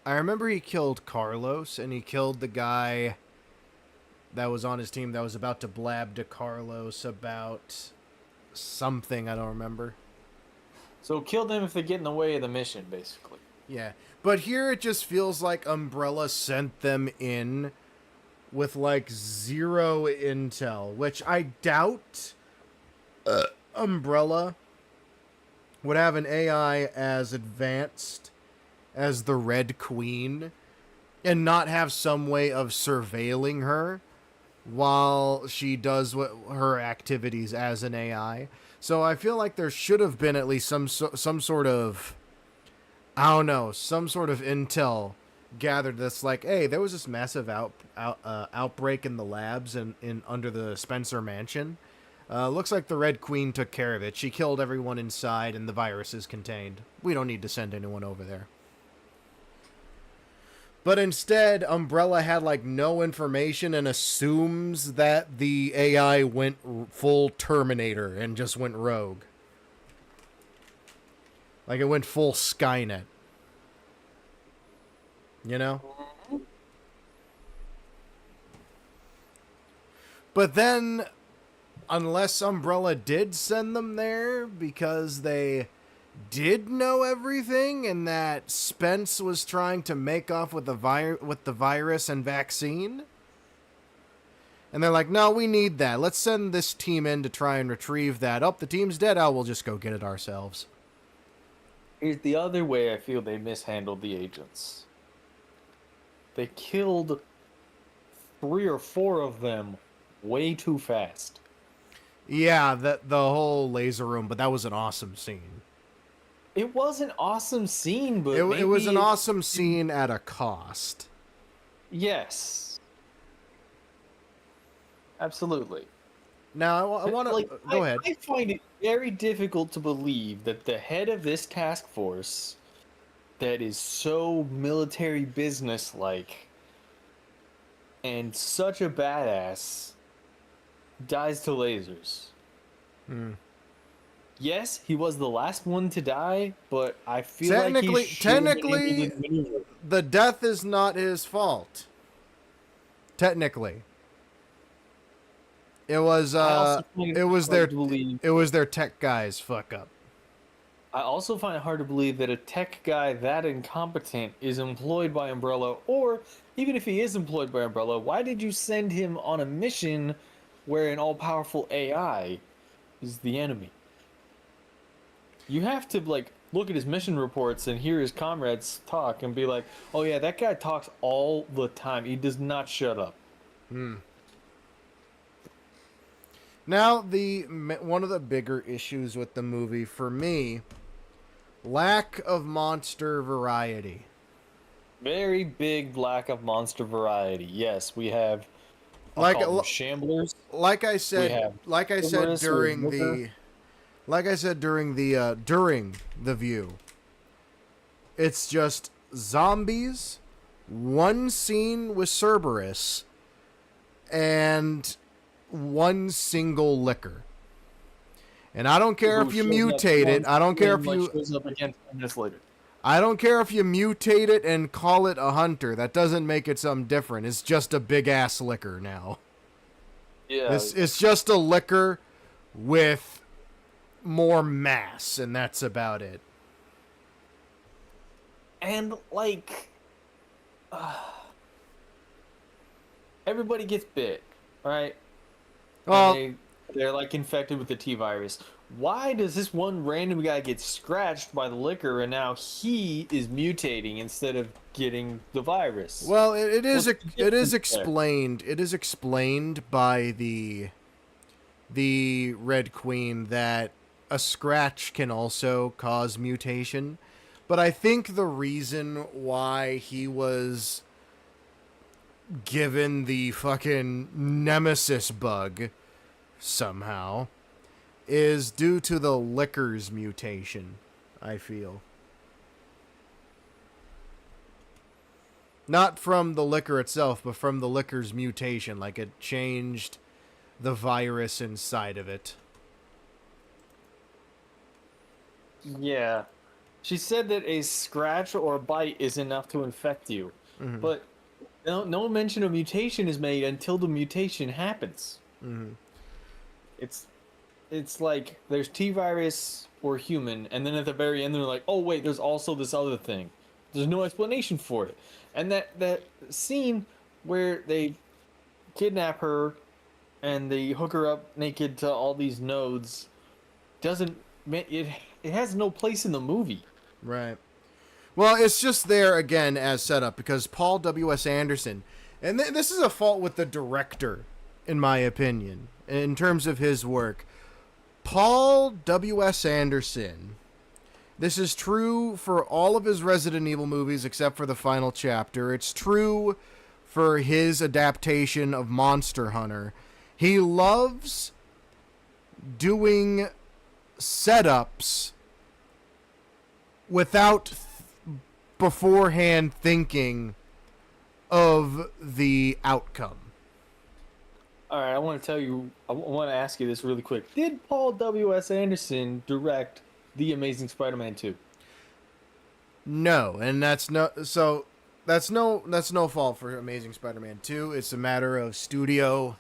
remember he killed Carlos, and he killed the guy that was on his team that was about to blab to Carlos about something I don't remember. So kill them if they get in the way of the mission, basically. Yeah. But here it just feels like Umbrella sent them in with like zero intel, which I doubt Umbrella would have an AI as advanced as the Red Queen and not have some way of surveilling her while she does her activities as an AI. So I feel like there should have been at least some sort of, I don't know, some sort of intel gathered that's like, hey, there was this massive outbreak in the labs and in under the Spencer mansion. Looks like the Red Queen took care of it. She killed everyone inside and the virus is contained. We don't need to send anyone over there. But instead, Umbrella had like no information and assumes that the AI went full Terminator and just went rogue. Like it went full Skynet. You know? But then, unless Umbrella did send them there because they did know everything and that Spence was trying to make off with the virus and vaccine, and they're like, no, we need that. Let's send this team in to try and retrieve that. Oh, the team's dead. Oh, we'll just go get it ourselves. Here's the other way I feel they mishandled the agents. They killed 3 or 4 of them way too fast. Yeah, the whole laser room, but that was an awesome scene. It was an awesome scene, but it was an awesome scene at a cost. Yes. Absolutely. Now, I want to... go ahead. I find it very difficult to believe that the head of this task force that is so military business-like and such a badass dies to lasers. Hmm. Yes, he was the last one to die, but I feel technically, the death is not his fault. Technically, it was their tech guy's fuck up. I also find it hard to believe that a tech guy that incompetent is employed by Umbrella, or even if he is employed by Umbrella, why did you send him on a mission where an all-powerful AI is the enemy? You have to, like, look at his mission reports and hear his comrades talk and be like, oh yeah, that guy talks all the time. He does not shut up. Now, one of the bigger issues with the movie, for me, lack of monster variety. Very big lack of monster variety. Yes, we have shamblers. Like I said during the view, it's just zombies, one scene with Cerberus, and one single liquor. And I don't care if you mutate it. I don't care if you shows up again 10 minutes later. I don't care if you mutate it and call it a hunter. That doesn't make it something different. It's just a big ass liquor now. Yeah. It's just a liquor with more mass, and that's about it. And, like, everybody gets bit, right? Well, they're, like, infected with the T-virus. Why does this one random guy get scratched by the liquor and now he is mutating instead of getting the virus? Well, it is explained. It is explained by the Red Queen that a scratch can also cause mutation, but I think the reason why he was given the fucking nemesis bug somehow is due to the liquor's mutation, I feel. Not from the liquor itself, but from the liquor's mutation. Like, it changed the virus inside of it. Yeah. She said that a scratch or a bite is enough to infect you. Mm-hmm. But no mention of mutation is made until the mutation happens. Mm-hmm. It's like there's T-virus or human, and then at the very end they're like, oh wait, there's also this other thing. There's no explanation for it. And that scene where they kidnap her and they hook her up naked to all these nodes it has no place in the movie. Right. Well, it's just there again as setup because Paul W.S. Anderson, and this is a fault with the director, in my opinion, in terms of his work. Paul W.S. Anderson, this is true for all of his Resident Evil movies except for the final chapter. It's true for his adaptation of Monster Hunter. He loves doing setups without beforehand thinking of the outcome. All right, I want to ask you this really quick. Did Paul W.S. Anderson direct The Amazing Spider-Man 2? No, and that's no fault for Amazing Spider-Man 2. It's a matter of studio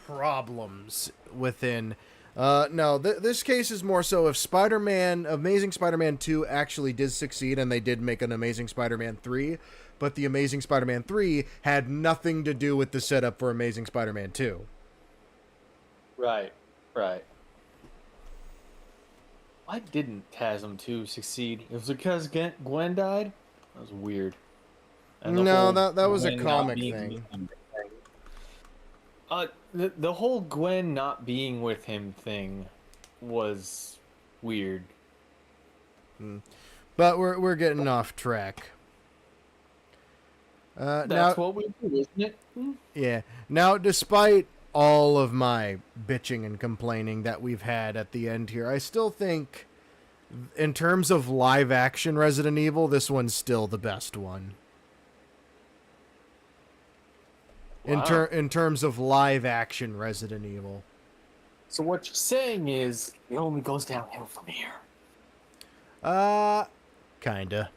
problems within. No, this case is more so if Amazing Spider-Man 2 actually did succeed and they did make an Amazing Spider-Man 3, but the Amazing Spider-Man 3 had nothing to do with the setup for Amazing Spider-Man 2. Right. Why didn't TASM 2 succeed? It was because Gwen died? That was weird. And No, that was a comic thing. The whole Gwen not being with him thing was weird. But we're getting off track. That's what we do, isn't it? Yeah. Now, despite all of my bitching and complaining that we've had at the end here, I still think, in terms of live action Resident Evil, this one's still the best one. Wow. In terms of live action Resident Evil. So what you're saying is it only goes downhill from here. Kinda.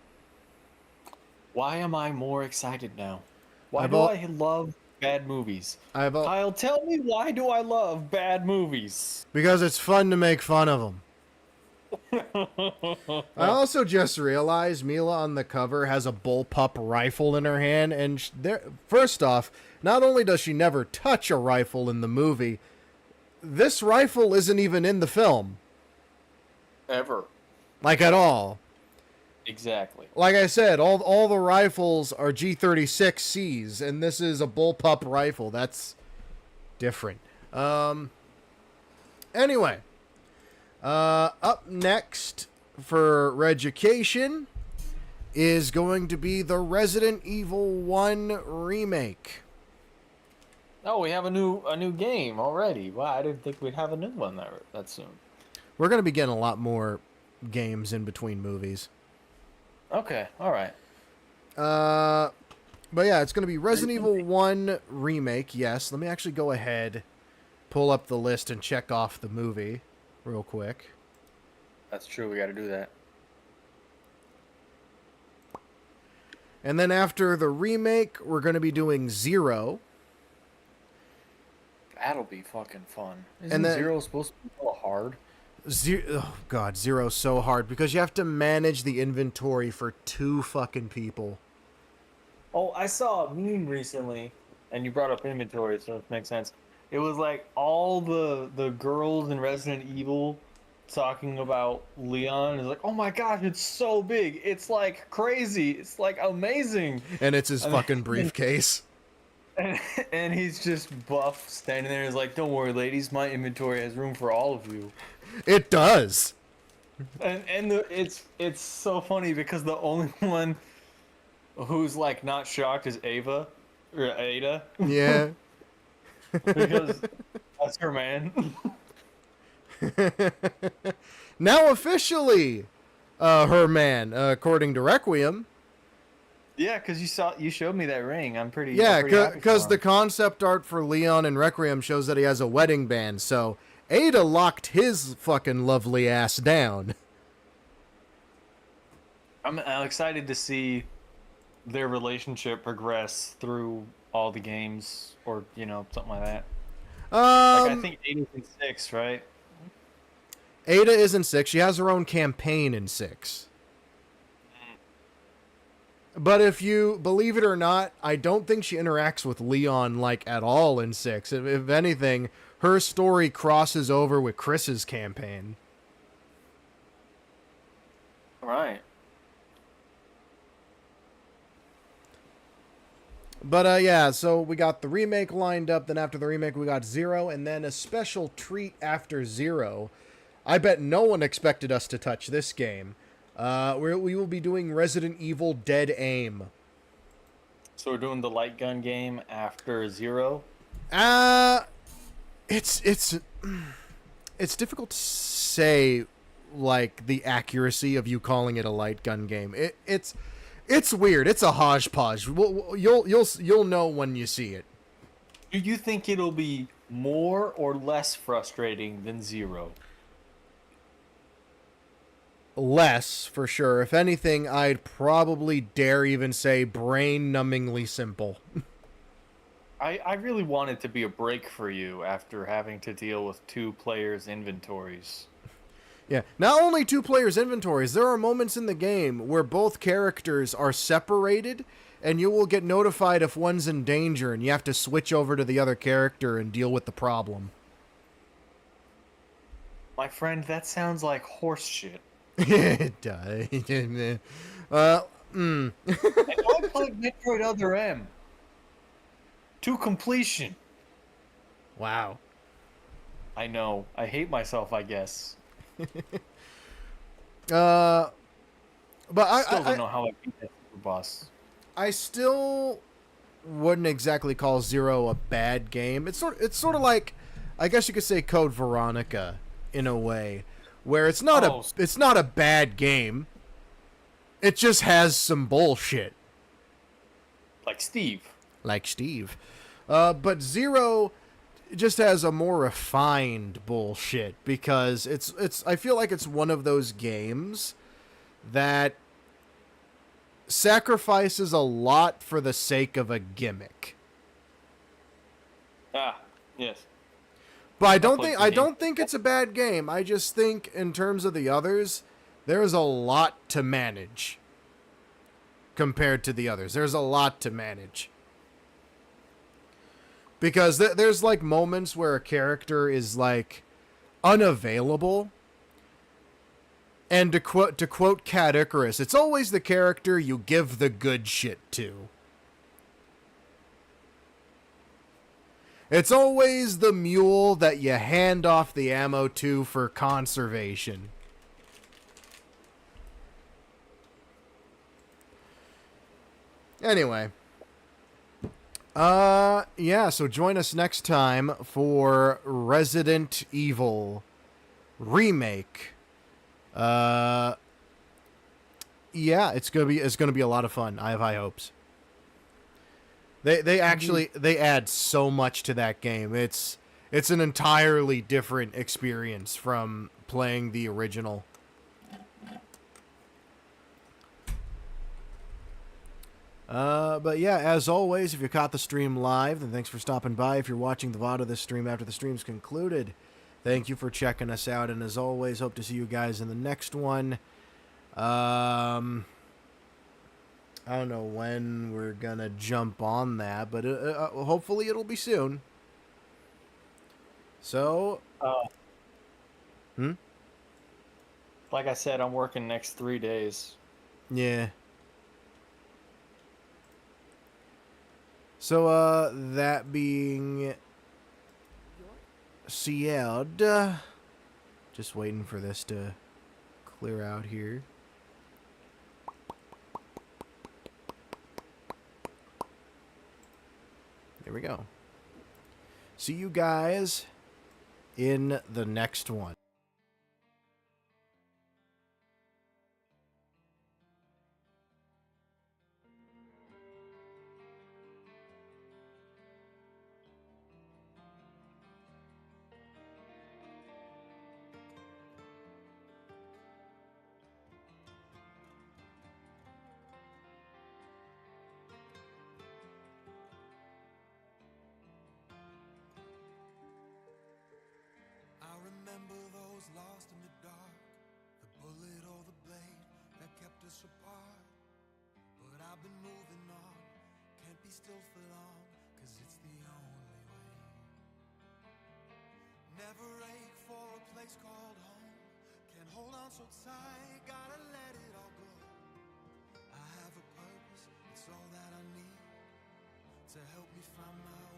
Why am I more excited now? Why do I love bad movies? Kyle, tell me, why do I love bad movies? Because it's fun to make fun of them. I also just realized Mila on the cover has a bullpup rifle in her hand, and first off, not only does she never touch a rifle in the movie, this rifle isn't even in the film. Ever. Like, at all. Exactly. Like I said, all the rifles are G36Cs, and this is a bullpup rifle. That's different. Anyway. Up next for REducation is going to be the Resident Evil 1 remake. Oh, we have a new game already. Wow, I didn't think we'd have a new one that soon. We're going to be getting a lot more games in between movies. Okay, all right. But yeah, it's going to be Resident Evil 1 remake. Yes, let me actually go ahead, pull up the list and check off the movie real quick. That's true. We got to do that. And then after the remake, we're going to be doing Zero. That'll be fucking fun. And then, Zero supposed to be so hard? Oh god, Zero's so hard because you have to manage the inventory for 2 fucking people. Oh, I saw a meme recently, and you brought up inventory, so it makes sense. It was like all the girls in Resident Evil talking about Leon. It's like, oh my gosh, it's so big. It's like crazy. It's like amazing. And it's his fucking briefcase. and he's just buff, standing there. He's like, "Don't worry, ladies, my inventory has room for all of you." It does. It's so funny because the only one who's like not shocked is Ava or Ada Yeah. because that's her man. Now officially, her man, according to Requiem. Yeah, because you showed me that ring. I'm pretty Yeah, happy for because the him. concept art for Leon and Requiem shows that he has a wedding band, so Ada locked his fucking lovely ass down. I'm excited to see their relationship progress through all the games, or something like that. Like I think 8 is in 6, right? Ada is in 6. She has her own campaign in 6. But if you believe it or not, I don't think she interacts with Leon like at all in 6. If anything, her story crosses over with Chris's campaign. Right. But yeah, so we got the remake lined up. Then after the remake, we got Zero, and then a special treat after Zero. I bet no one expected us to touch this game. We will be doing Resident Evil Dead Aim. So we're doing the light gun game after Zero. It's difficult to say, like, the accuracy of you calling it a light gun game. It's weird. It's a hodgepodge. You'll know when you see it. Do you think it'll be more or less frustrating than Zero? Less, for sure. If anything, I'd probably dare even say brain-numbingly simple. I really want it to be a break for you after having to deal with 2 players' inventories. Yeah, not only 2 players' inventories, there are moments in the game where both characters are separated, and you will get notified if one's in danger, and you have to switch over to the other character and deal with the problem. My friend, that sounds like horse shit. It does. And I played Metroid Other M to completion. Wow. I know. I hate myself, I guess. But I Still don't know how I beat that super boss. I still wouldn't exactly call Zero a bad game. It's sort of like, I guess you could say, Code Veronica in a way, where it's not a bad game. It just has some bullshit. Like Steve. But Zero just has a more refined bullshit because it's I feel like it's one of those games that sacrifices a lot for the sake of a gimmick. Ah, yes. But I don't think it's a bad game. I just think in terms of the others, there's a lot to manage compared to the others. There's a lot to manage. Because there's like moments where a character is like unavailable. And to quote Cat Icarus, it's always the character you give the good shit to. It's always the mule that you hand off the ammo to for conservation. Anyway. Yeah, so join us next time for Resident Evil Remake. Yeah, it's gonna be a lot of fun. I have high hopes. They add so much to that game. It's an entirely different experience from playing the original. But yeah, as always, if you caught the stream live, then thanks for stopping by. If you're watching the VOD of this stream after the stream's concluded, thank you for checking us out. And as always, hope to see you guys in the next one. I don't know when we're gonna jump on that, but hopefully it'll be soon. So, like I said, I'm working next 3 days. yeah. So, that being said, just waiting for this to clear out here. There we go. See you guys in the next one. I remember those lost in the dark, the bullet or the blade that kept us apart. But I've been moving on, can't be still for long, 'cause it's the only way. Never ache for a place called home, can't hold on so tight, gotta let it all go. I have a purpose, it's all that I need to help me find my